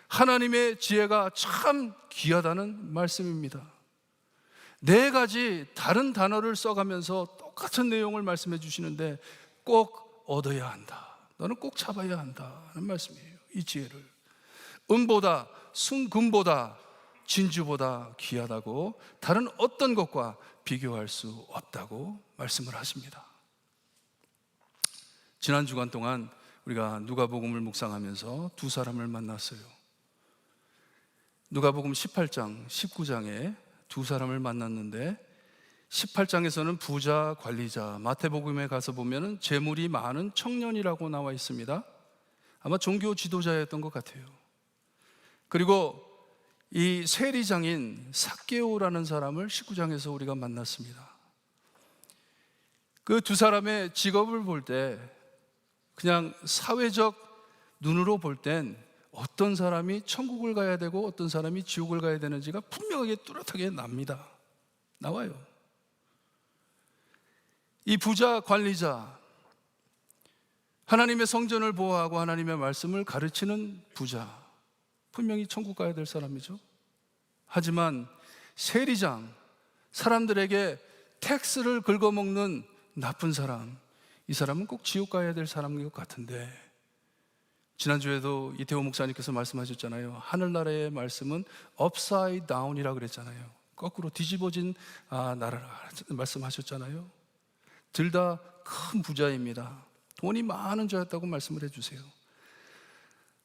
S1: 하나님의 지혜가 참 귀하다는 말씀입니다. 4가지 다른 단어를 써가면서 똑같은 내용을 말씀해 주시는데 꼭 얻어야 한다, 너는 꼭 잡아야 한다 하는 말씀이에요. 이 지혜를 은보다 순금보다 진주보다 귀하다고 다른 어떤 것과 비교할 수 없다고 말씀을 하십니다. 지난 주간 동안 우리가 누가복음을 묵상하면서 2 사람을 만났어요. 누가복음 18장, 19장에 2 사람을 만났는데 18장에서는 부자, 관리자, 마태복음에 가서 보면 재물이 많은 청년이라고 나와 있습니다. 아마 종교 지도자였던 것 같아요. 그리고 이 세리장인 삭개오라는 사람을 19장에서 우리가 만났습니다. 그 2 사람의 직업을 볼 때 그냥 사회적 눈으로 볼 땐 어떤 사람이 천국을 가야 되고 어떤 사람이 지옥을 가야 되는지가 분명하게 뚜렷하게 나와요. 이 부자 관리자, 하나님의 성전을 보호하고 하나님의 말씀을 가르치는 부자, 분명히 천국 가야 될 사람이죠. 하지만 세리장, 사람들에게 텍스를 긁어먹는 나쁜 사람, 이 사람은 꼭 지옥 가야 될 사람인 것 같은데, 지난주에도 이태호 목사님께서 말씀하셨잖아요. 하늘나라의 말씀은 upside down이라고 그랬잖아요. 거꾸로 뒤집어진 나라라 말씀하셨잖아요. 둘 다 큰 부자입니다. 돈이 많은 자였다고 말씀을 해주세요.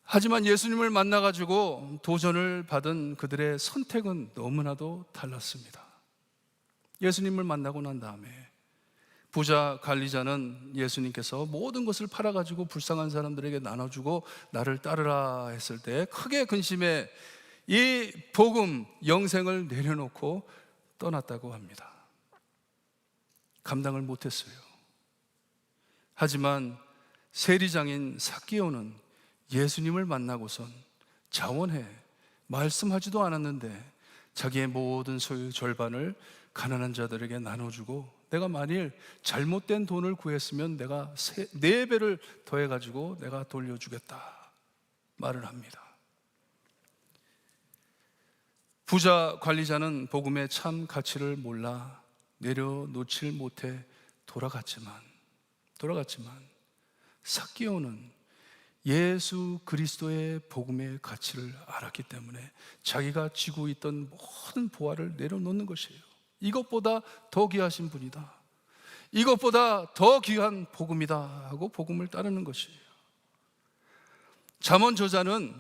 S1: 하지만 예수님을 만나가지고 도전을 받은 그들의 선택은 너무나도 달랐습니다. 예수님을 만나고 난 다음에 부자 관리자는 예수님께서 모든 것을 팔아가지고 불쌍한 사람들에게 나눠주고 나를 따르라 했을 때 크게 근심해 이 복음, 영생을 내려놓고 떠났다고 합니다. 감당을 못했어요. 하지만 세리장인 삭개오는 예수님을 만나고선 자원해 말씀하지도 않았는데 자기의 모든 소유 절반을 가난한 자들에게 나눠주고 내가 만일 잘못된 돈을 구했으면 내가 4배를 더해가지고 내가 돌려주겠다 말을 합니다. 부자 관리자는 복음의 참 가치를 몰라 내려놓질 못해 돌아갔지만 삭개오는 예수 그리스도의 복음의 가치를 알았기 때문에 자기가 쥐고 있던 모든 보화를 내려놓는 것이에요. 이것보다 더 귀하신 분이다, 이것보다 더 귀한 복음이다 하고 복음을 따르는 것이에요. 잠언 저자는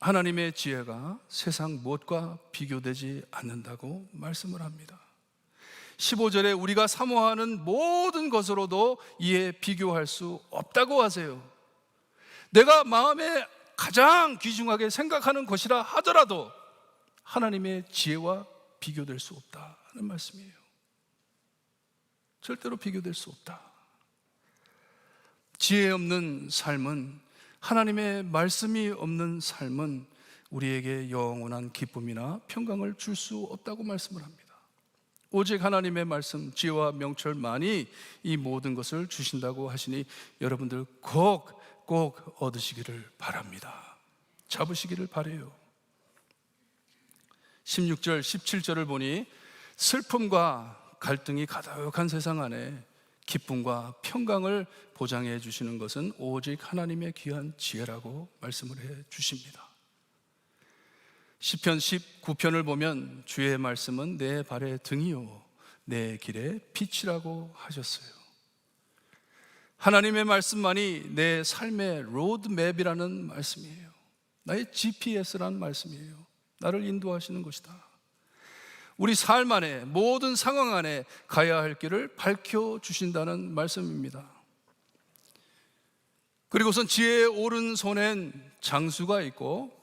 S1: 하나님의 지혜가 세상 무엇과 비교되지 않는다고 말씀을 합니다. 15절에 우리가 사모하는 모든 것으로도 이에 비교할 수 없다고 하세요. 내가 마음에 가장 귀중하게 생각하는 것이라 하더라도 하나님의 지혜와 비교될 수 없다는 말씀이에요. 절대로 비교될 수 없다. 지혜 없는 삶은, 하나님의 말씀이 없는 삶은 우리에게 영원한 기쁨이나 평강을 줄 수 없다고 말씀을 합니다. 오직 하나님의 말씀, 지혜와 명철만이 이 모든 것을 주신다고 하시니 여러분들 꼭 얻으시기를 바랍니다. 잡으시기를 바라요. 16절, 17절을 보니 슬픔과 갈등이 가득한 세상 안에 기쁨과 평강을 보장해 주시는 것은 오직 하나님의 귀한 지혜라고 말씀을 해 주십니다. 시편 19편을 보면 주의 말씀은 내 발의 등이요 내 길의 빛이라고 하셨어요. 하나님의 말씀만이 내 삶의 로드맵이라는 말씀이에요. 나의 GPS라는 말씀이에요. 나를 인도하시는 것이다. 우리 삶 안에, 모든 상황 안에 가야 할 길을 밝혀주신다는 말씀입니다. 그리고선 지혜의 오른손엔 장수가 있고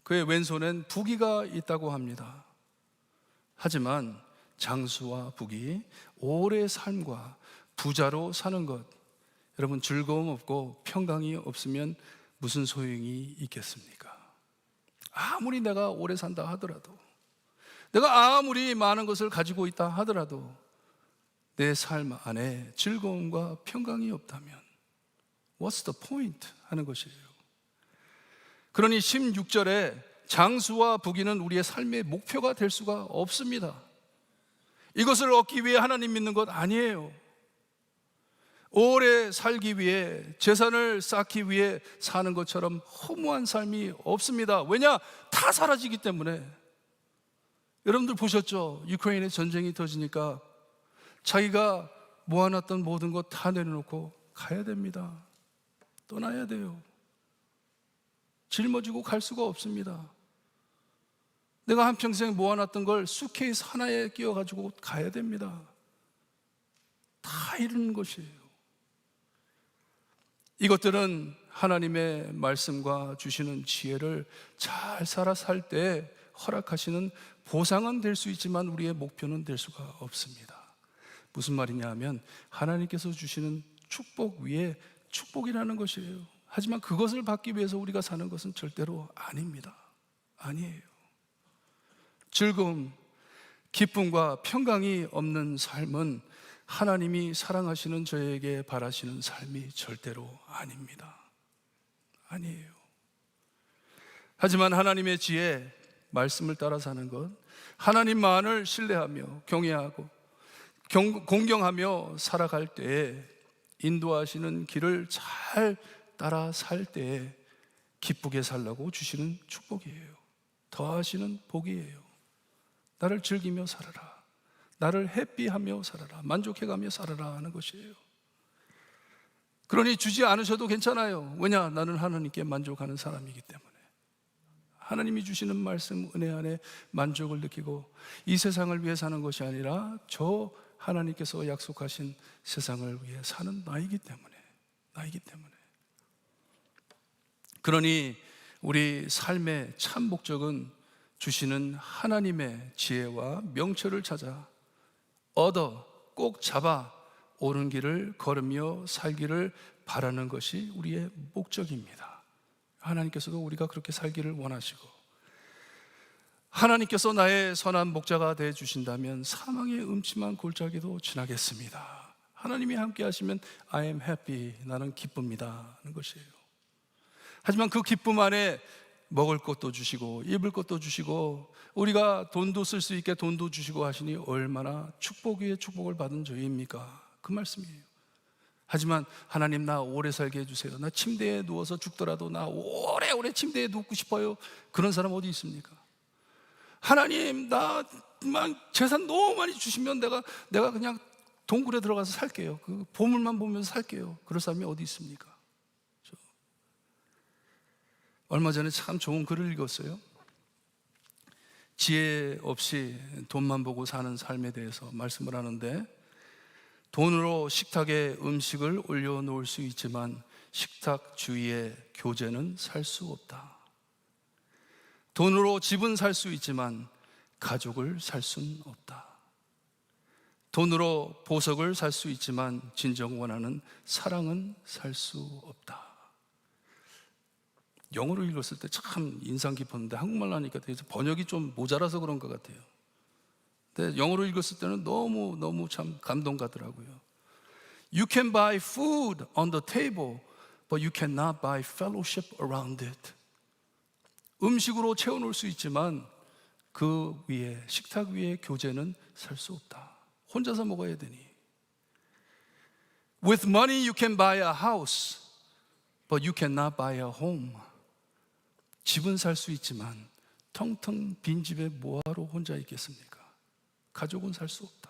S1: 그의 왼손엔 부귀가 있다고 합니다. 하지만 장수와 부귀, 오래 삶과 부자로 사는 것, 여러분 즐거움 없고 평강이 없으면 무슨 소용이 있겠습니까? 아무리 내가 오래 산다 하더라도, 내가 아무리 많은 것을 가지고 있다 하더라도 내 삶 안에 즐거움과 평강이 없다면 What's the point? 하는 것이에요. 그러니 16절에 장수와 부귀는 우리의 삶의 목표가 될 수가 없습니다. 이것을 얻기 위해 하나님 믿는 것 아니에요. 오래 살기 위해, 재산을 쌓기 위해 사는 것처럼 허무한 삶이 없습니다. 왜냐? 다 사라지기 때문에. 여러분들 보셨죠? 유크레인의 전쟁이 터지니까 자기가 모아놨던 모든 것 다 내려놓고 가야 됩니다. 떠나야 돼요. 짊어지고 갈 수가 없습니다. 내가 한평생 모아놨던 걸 수케이스 하나에 끼워가지고 가야 됩니다. 다 잃는 것이에요. 이것들은 하나님의 말씀과 주시는 지혜를 잘 살아 살 때 허락하시는 보상은 될 수 있지만 우리의 목표는 될 수가 없습니다. 무슨 말이냐 하면 하나님께서 주시는 축복 위에 축복이라는 것이에요. 하지만 그것을 받기 위해서 우리가 사는 것은 절대로 아닙니다. 아니에요. 즐거움, 기쁨과 평강이 없는 삶은 하나님이 사랑하시는 저에게 바라시는 삶이 절대로 아닙니다. 아니에요. 하지만 하나님의 지혜, 말씀을 따라 사는 것, 하나님만을 신뢰하며 경외하고 공경하며 살아갈 때에 인도하시는 길을 잘 따라 살 때에 기쁘게 살라고 주시는 축복이에요. 더하시는 복이에요. 나를 즐기며 살아라. 나를 해피하며 살아라. 만족해가며 살아라 하는 것이에요. 그러니 주지 않으셔도 괜찮아요. 왜냐? 나는 하나님께 만족하는 사람이기 때문에. 하나님이 주시는 말씀, 은혜 안에 만족을 느끼고 이 세상을 위해 사는 것이 아니라 저 하나님께서 약속하신 세상을 위해 사는 나이기 때문에. 그러니 우리 삶의 참 목적은 주시는 하나님의 지혜와 명철을 찾아 얻어 꼭 잡아 옳은 길을 걸으며 살기를 바라는 것이 우리의 목적입니다. 하나님께서도 우리가 그렇게 살기를 원하시고, 하나님께서 나의 선한 목자가 되어 주신다면 사망의 음침한 골짜기도 지나겠습니다. 하나님이 함께 하시면 I am happy, 나는 기쁩니다 하는 것이에요. 하지만 그 기쁨 안에 먹을 것도 주시고 입을 것도 주시고 우리가 돈도 쓸 수 있게 돈도 주시고 하시니 얼마나 축복 위에 축복을 받은 저희입니까? 그 말씀이에요. 하지만 하나님, 나 오래 살게 해주세요. 나 침대에 누워서 죽더라도 나 오래오래 침대에 눕고 싶어요. 그런 사람 어디 있습니까? 하나님, 나만 재산 너무 많이 주시면 내가 그냥 동굴에 들어가서 살게요. 그 보물만 보면서 살게요. 그럴 사람이 어디 있습니까? 얼마 전에 참 좋은 글을 읽었어요. 지혜 없이 돈만 보고 사는 삶에 대해서 말씀을 하는데, 돈으로 식탁에 음식을 올려놓을 수 있지만 식탁 주위에 교제는 살 수 없다. 돈으로 집은 살 수 있지만 가족을 살 수는 없다. 돈으로 보석을 살 수 있지만 진정 원하는 사랑은 살 수 없다. 영어로 읽었을 때 참 인상 깊었는데 한국말로 하니까 되게 번역이 좀 모자라서 그런 것 같아요. 근데 영어로 읽었을 때는 너무 참 감동 가더라고요. You can buy food on the table, but you cannot buy fellowship around it. 음식으로 채워놓을 수 있지만 그 위에, 식탁 위에 교제는 살 수 없다. 혼자서 먹어야 되니. With money you can buy a house, but you cannot buy a home. 집은 살 수 있지만 텅텅 빈 집에 뭐하러 혼자 있겠습니까? 가족은 살 수 없다.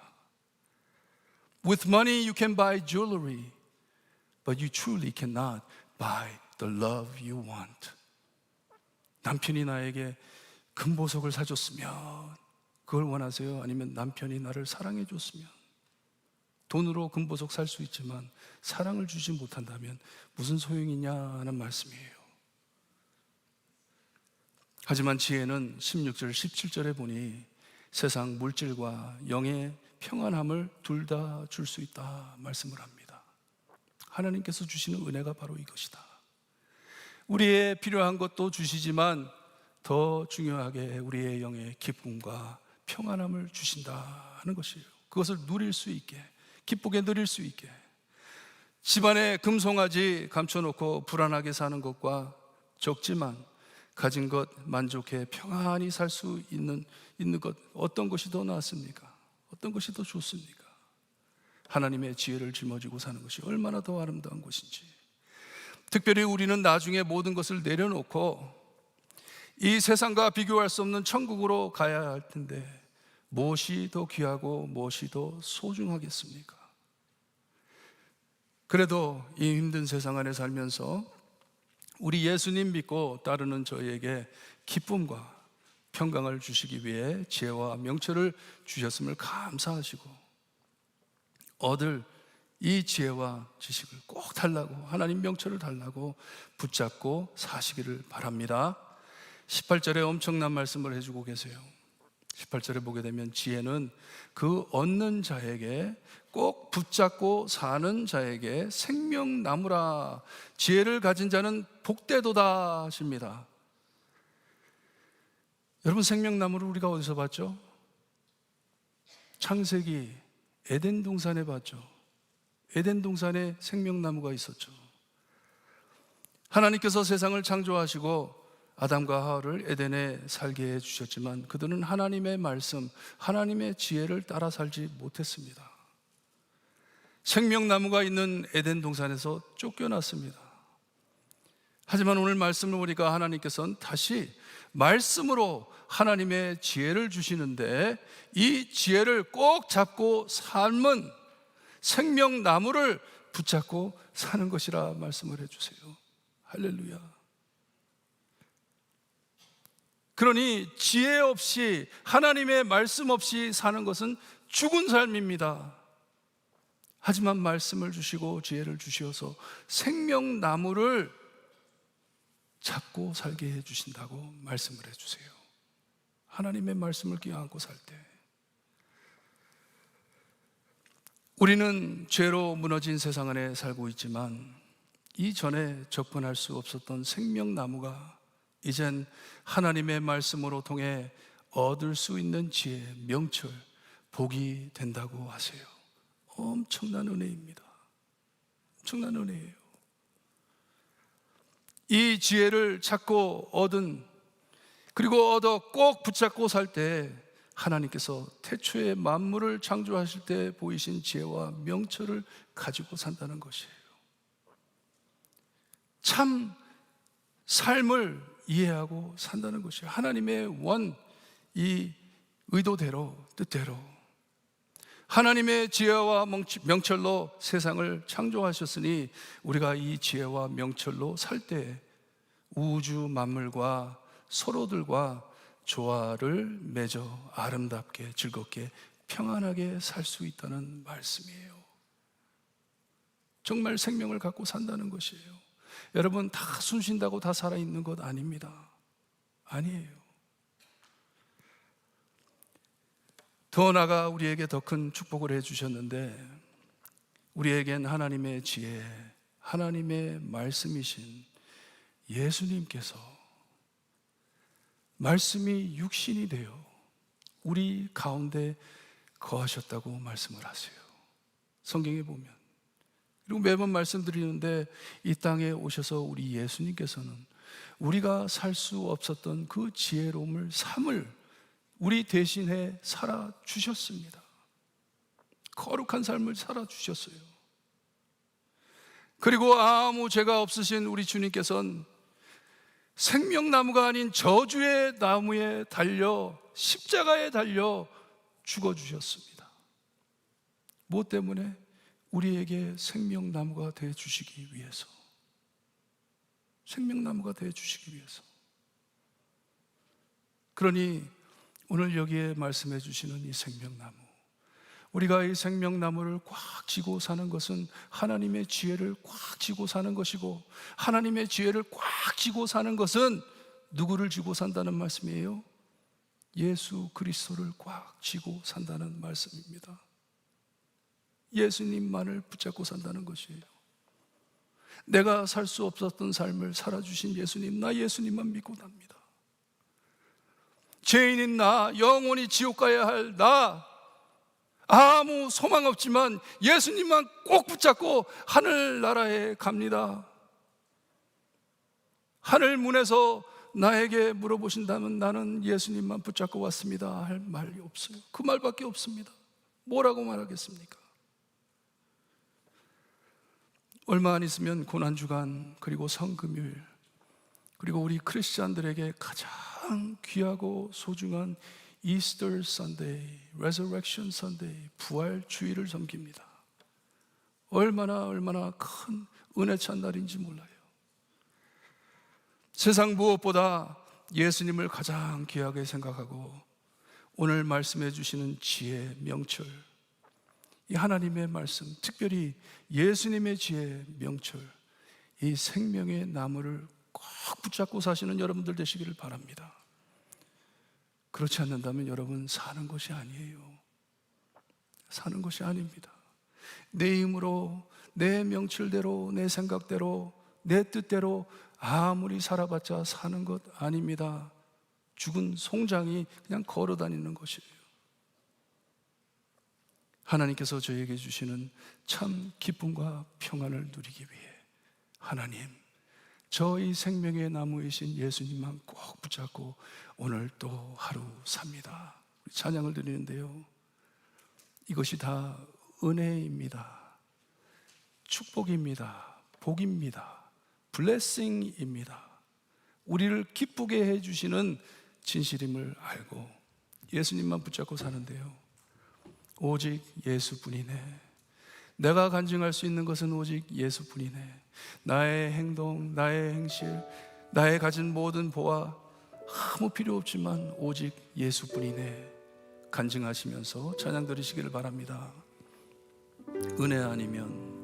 S1: With money you can buy jewelry, but you truly cannot buy the love you want. 남편이 나에게 금보석을 사줬으면 그걸 원하세요? 아니면 남편이 나를 사랑해 줬으면? 돈으로 금보석 살 수 있지만 사랑을 주지 못한다면 무슨 소용이냐 하는 말씀이에요. 하지만 지혜는 16절, 17절에 보니 세상 물질과 영의 평안함을 둘 다 줄 수 있다 말씀을 합니다. 하나님께서 주시는 은혜가 바로 이것이다. 우리의 필요한 것도 주시지만 더 중요하게 우리의 영의 기쁨과 평안함을 주신다 하는 것이에요. 그것을 누릴 수 있게, 기쁘게 누릴 수 있게. 집안에 금송아지 감춰놓고 불안하게 사는 것과 적지만 가진 것 만족해 평안히 살 수 있는 것, 어떤 것이 더 낫습니까? 어떤 것이 더 좋습니까? 하나님의 지혜를 짊어지고 사는 것이 얼마나 더 아름다운 것인지. 특별히 우리는 나중에 모든 것을 내려놓고 이 세상과 비교할 수 없는 천국으로 가야 할 텐데 무엇이 더 귀하고 무엇이 더 소중하겠습니까? 그래도 이 힘든 세상 안에 살면서 우리 예수님 믿고 따르는 저희에게 기쁨과 평강을 주시기 위해 지혜와 명철을 주셨음을 감사하시고 얻을 이 지혜와 지식을 꼭 달라고, 하나님 명철을 달라고 붙잡고 사시기를 바랍니다. 18절에 엄청난 말씀을 해주고 계세요. 18절에 보게 되면 지혜는 그 얻는 자에게, 꼭 붙잡고 사는 자에게 생명나무라. 지혜를 가진 자는 복되도다 하십니다. 여러분, 생명나무를 우리가 어디서 봤죠? 창세기 에덴 동산에 봤죠. 에덴 동산에 생명나무가 있었죠. 하나님께서 세상을 창조하시고 아담과 하와를 에덴에 살게 해주셨지만 그들은 하나님의 말씀, 하나님의 지혜를 따라 살지 못했습니다. 생명나무가 있는 에덴 동산에서 쫓겨났습니다. 하지만 오늘 말씀을 보니까 하나님께서는 다시 말씀으로 하나님의 지혜를 주시는데, 이 지혜를 꼭 잡고 삶은 생명나무를 붙잡고 사는 것이라 말씀을 해주세요. 할렐루야. 그러니 지혜 없이, 하나님의 말씀 없이 사는 것은 죽은 삶입니다. 하지만 말씀을 주시고 지혜를 주시어서 생명나무를 잡고 살게 해주신다고 말씀을 해주세요. 하나님의 말씀을 끼안고 살 때, 우리는 죄로 무너진 세상 안에 살고 있지만 이전에 접근할 수 없었던 생명나무가 이젠 하나님의 말씀으로 통해 얻을 수 있는 지혜, 명철, 복이 된다고 하세요. 엄청난 은혜입니다. 엄청난 은혜예요. 이 지혜를 찾고 얻은, 그리고 얻어 꼭 붙잡고 살 때 하나님께서 태초에 만물을 창조하실 때 보이신 지혜와 명철을 가지고 산다는 것이에요. 참 삶을 이해하고 산다는 것이에요. 하나님의 원, 이 의도대로, 뜻대로 하나님의 지혜와 명철로 세상을 창조하셨으니 우리가 이 지혜와 명철로 살 때 우주 만물과 서로들과 조화를 맺어 아름답게, 즐겁게, 평안하게 살 수 있다는 말씀이에요. 정말 생명을 갖고 산다는 것이에요. 여러분, 다 숨쉰다고 다 살아있는 것 아닙니다. 아니에요. 더 나아가 우리에게 더 큰 축복을 해주셨는데, 우리에겐 하나님의 지혜, 하나님의 말씀이신 예수님께서 말씀이 육신이 되어 우리 가운데 거하셨다고 말씀을 하세요. 성경에 보면. 그리고 매번 말씀드리는데, 이 땅에 오셔서 우리 예수님께서는 우리가 살 수 없었던 그 지혜로움을, 삶을 우리 대신에 살아주셨습니다. 거룩한 삶을 살아주셨어요. 그리고 아무 죄가 없으신 우리 주님께서는 생명나무가 아닌 저주의 나무에 달려, 십자가에 달려 죽어주셨습니다. 무엇 때문에? 우리에게 생명나무가 되어주시기 위해서. 생명나무가 되어주시기 위해서. 그러니 오늘 여기에 말씀해 주시는 이 생명나무, 우리가 이 생명나무를 꽉 쥐고 사는 것은 하나님의 지혜를 꽉 쥐고 사는 것이고, 하나님의 지혜를 꽉 쥐고 사는 것은 누구를 쥐고 산다는 말씀이에요? 예수 그리스도를 꽉 쥐고 산다는 말씀입니다. 예수님만을 붙잡고 산다는 것이에요. 내가 살 수 없었던 삶을 살아주신 예수님, 나 예수님만 믿고 납니다. 죄인인 나, 영원히 지옥 가야 할 나, 아무 소망 없지만 예수님만 꼭 붙잡고 하늘나라에 갑니다. 하늘 문에서 나에게 물어보신다면 나는 예수님만 붙잡고 왔습니다 할 말이 없어요. 그 말밖에 없습니다. 뭐라고 말하겠습니까? 얼마 안 있으면 고난주간, 그리고 성금요일, 그리고 우리 크리스찬들에게 가장 귀하고 소중한 이스터 선데이, 레저렉션 선데이, 부활 주일을 섬깁니다. 얼마나 큰 은혜 찬 날인지 몰라요. 세상 무엇보다 예수님을 가장 귀하게 생각하고 오늘 말씀해 주시는 지혜, 명철, 이 하나님의 말씀, 특별히 예수님의 지혜, 명철, 이 생명의 나무를 꼭 붙잡고 사시는 여러분들 되시기를 바랍니다. 그렇지 않는다면 여러분 사는 것이 아니에요. 사는 것이 아닙니다. 내 힘으로, 내 명철대로, 내 생각대로, 내 뜻대로 아무리 살아봤자 사는 것 아닙니다. 죽은 송장이 그냥 걸어다니는 것이에요. 하나님께서 저에게 주시는 참 기쁨과 평안을 누리기 위해 하나님, 저희 생명의 나무이신 예수님만 꼭 붙잡고 오늘 또 하루 삽니다. 찬양을 드리는데요, 이것이 다 은혜입니다. 축복입니다. 복입니다. 블레싱입니다. 우리를 기쁘게 해주시는 진실임을 알고 예수님만 붙잡고 사는데요, 오직 예수뿐이네. 내가 간증할 수 있는 것은 오직 예수뿐이네. 나의 행동, 나의 행실, 나의 가진 모든 보아 아무 필요 없지만 오직 예수뿐이네 간증하시면서 찬양 드리시기를 바랍니다. 은혜 아니면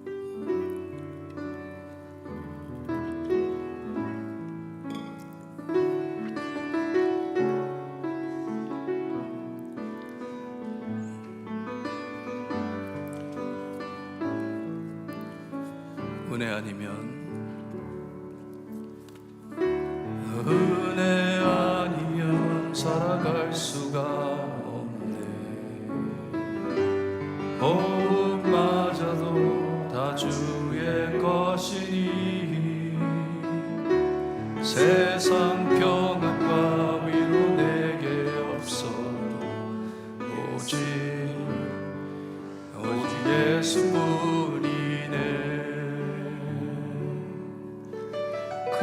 S1: 은혜 아니면 은혜 아니면 살아갈 수가 없네. 호흡마저도 다 주의 것이니 세상 평안과 위로 내게 없어도 오직 예수뿐이네. 그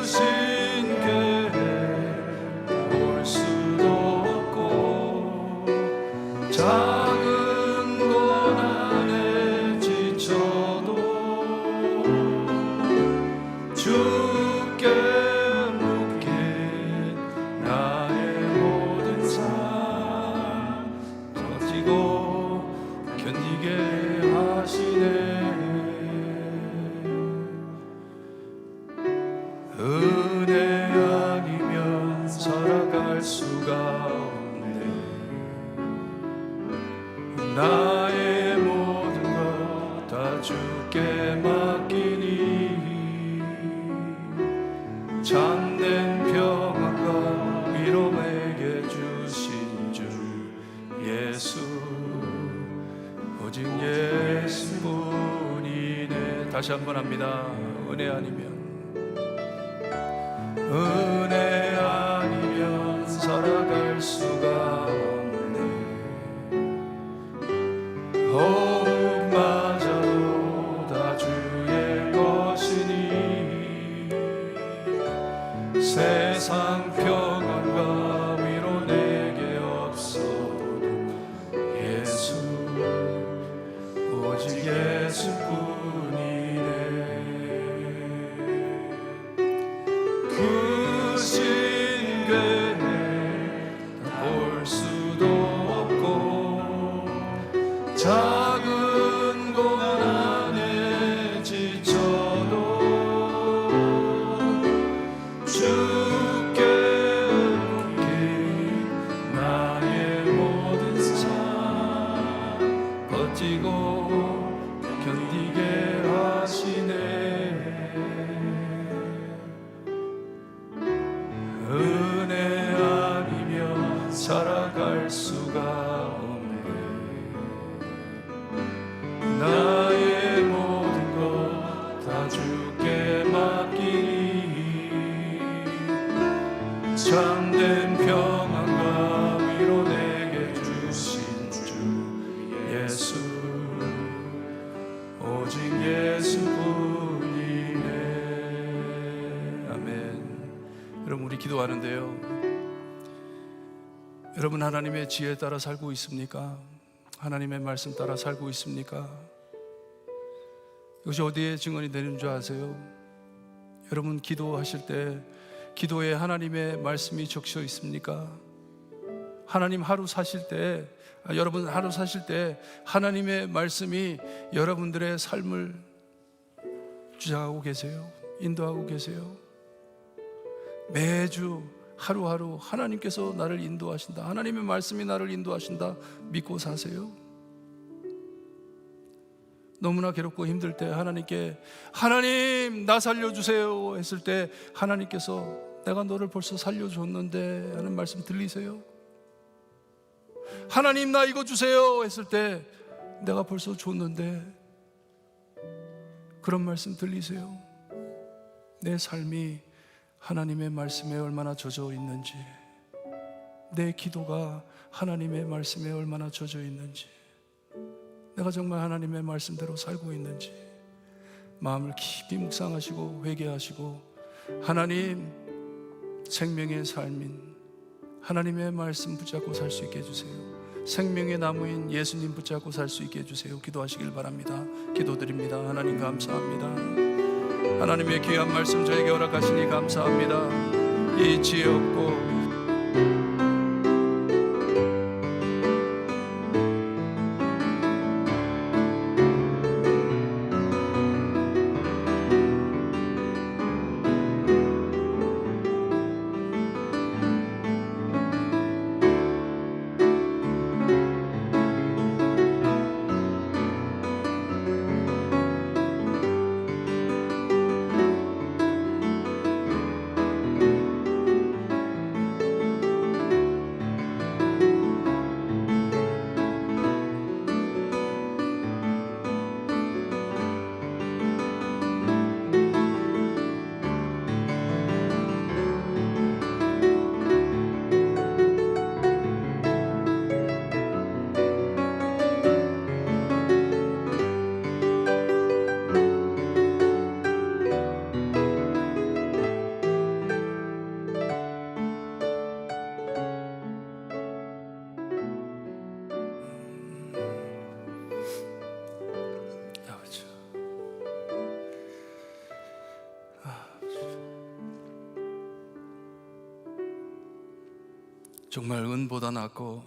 S1: 신께 볼 수도 없고 작은 고난에 지쳐도 주께 묻게 나의 모든 삶 던지고 견디게 하시네. 은혜 아니면 살아갈 수가 없네. 나의 모든 것 다 주께 맡기니 참된 평안과 위로 내게 주신 주 예수, 오직 예수뿐이네. 다시 한번 합니다. 은혜 아니면 은혜 아니면 살아갈 수가 없네. 호흡마저도 다 주의 것이니 세상 평안과 위로 내게 없어도 예수, 오직 예수뿐이네. 그 신께 볼 수도 없고 작은 고난에 지쳐도 주께 묻기 나의 모든 삶 버티고 견디게 하시네. 은혜 아니면 살아갈 수가 없네. 나의 모든 것 다 주께 맡기니 참된 평안과 위로 내게 주신 주 예수, 오직 예수뿐이네. 아멘. 여러분, 우리 기도하는데요, 여러분 하나님의 지혜에 따라 살고 있습니까? 하나님의 말씀 따라 살고 있습니까? 이것이 어디에 증언이 되는 줄 아세요? 여러분 기도하실 때 기도에 하나님의 말씀이 적셔 있습니까? 하나님 하루 사실 때, 여러분 하루 사실 때 하나님의 말씀이 여러분들의 삶을 주장하고 계세요? 인도하고 계세요? 매주 하루하루 하나님께서 나를 인도하신다, 하나님의 말씀이 나를 인도하신다 믿고 사세요? 너무나 괴롭고 힘들 때 하나님께 하나님 나 살려주세요 했을 때 하나님께서 내가 너를 벌써 살려줬는데 하는 말씀 들리세요? 하나님 나 이거 주세요 했을 때 내가 벌써 줬는데 그런 말씀 들리세요? 내 삶이 하나님의 말씀에 얼마나 젖어 있는지, 내 기도가 하나님의 말씀에 얼마나 젖어 있는지, 내가 정말 하나님의 말씀대로 살고 있는지 마음을 깊이 묵상하시고 회개하시고 하나님 생명의 삶인 하나님의 말씀 붙잡고 살 수 있게 해주세요. 생명의 나무인 예수님 붙잡고 살 수 있게 해주세요. 기도하시길 바랍니다. 기도드립니다. 하나님 감사합니다. 하나님의 귀한 말씀 저에게 허락하시니 감사합니다. 이 지혜 없고 정말 은보다 낫고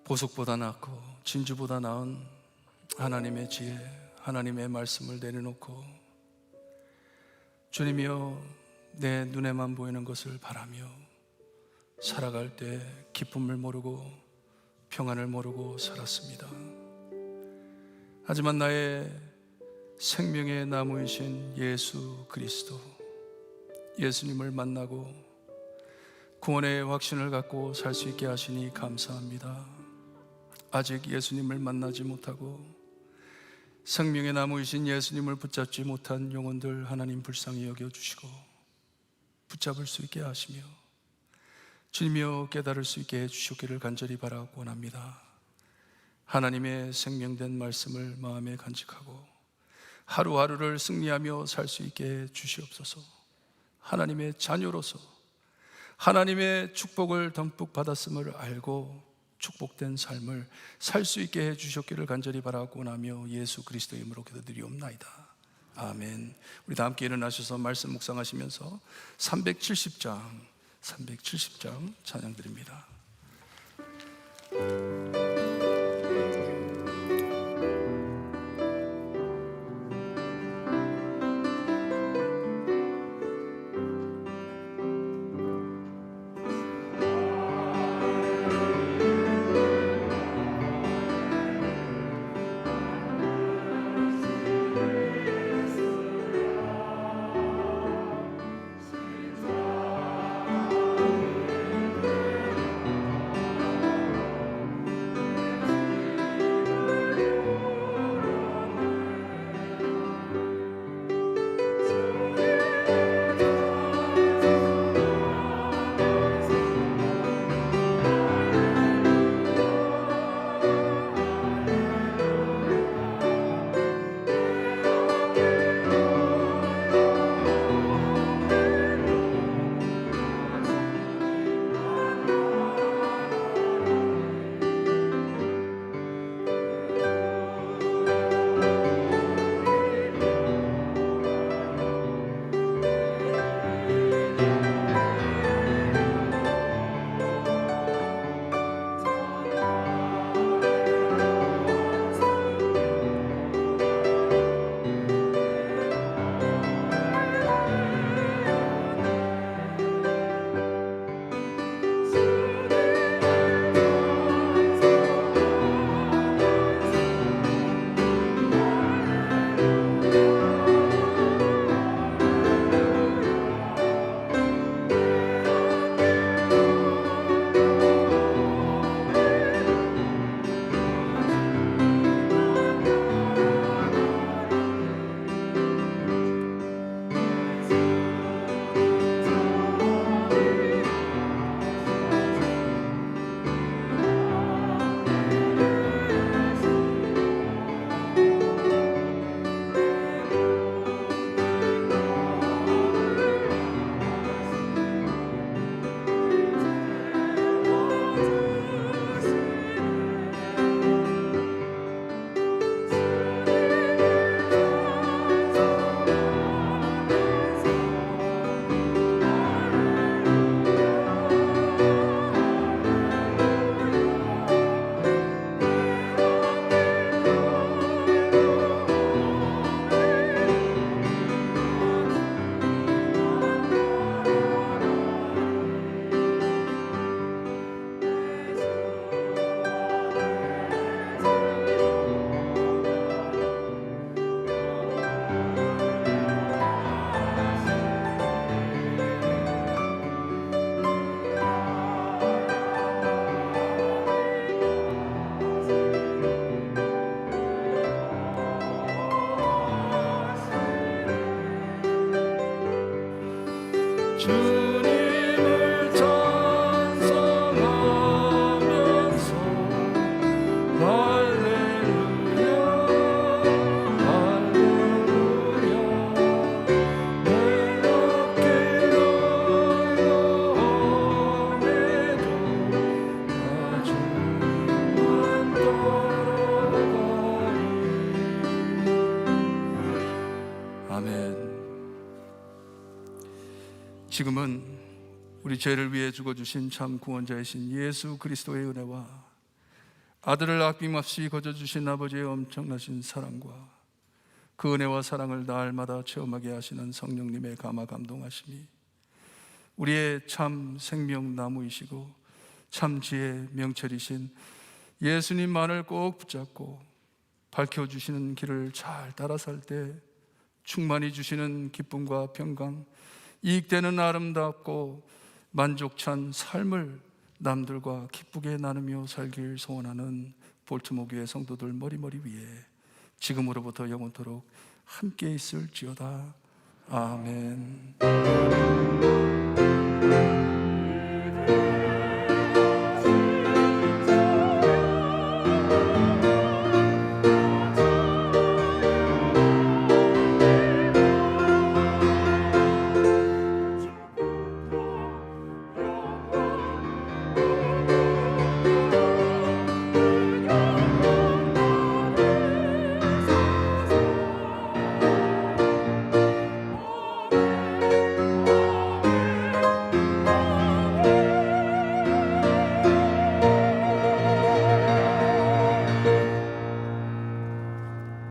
S1: 보석보다 낫고 진주보다 나은 하나님의 지혜, 하나님의 말씀을 내려놓고 주님이여 내 눈에만 보이는 것을 바라며 살아갈 때 기쁨을 모르고 평안을 모르고 살았습니다. 하지만 나의 생명의 나무이신 예수 그리스도, 예수님을 만나고 구원의 확신을 갖고 살 수 있게 하시니 감사합니다. 아직 예수님을 만나지 못하고 생명의 나무이신 예수님을 붙잡지 못한 영혼들 하나님 불쌍히 여겨주시고 붙잡을 수 있게 하시며 주님이여 깨달을 수 있게 해주시기를 간절히 바라고 원합니다. 하나님의 생명된 말씀을 마음에 간직하고 하루하루를 승리하며 살 수 있게 해주시옵소서. 하나님의 자녀로서 하나님의 축복을 듬뿍 받았음을 알고 축복된 삶을 살 수 있게 해주셨기를 간절히 바라고 원하며 예수 그리스도의 이름으로 기도드리옵나이다. 아멘. 우리 다 함께 일어나셔서 말씀 묵상하시면서 370장 찬양 드립니다. 주님을 찬송하면서 할렐루야 할렐루야 내 어깨로 오늘도 나 주님만 따라가리. 아멘. 지금은 우리 죄를 위해 죽어주신 참 구원자이신 예수 그리스도의 은혜와 아들을 아낌없이 거저주신 아버지의 엄청나신 사랑과 그 은혜와 사랑을 날마다 체험하게 하시는 성령님의 감화 감동하심이 우리의 참 생명나무이시고 참 지혜의 명철이신 예수님만을 꼭 붙잡고 밝혀주시는 길을 잘 따라 살 때 충만히 주시는 기쁨과 평강, 이익되는 아름답고 만족찬 삶을 남들과 기쁘게 나누며 살길 소원하는 볼트모 교회 성도들 머리머리 위에 지금으로부터 영원토록 함께 있을지어다. 아멘.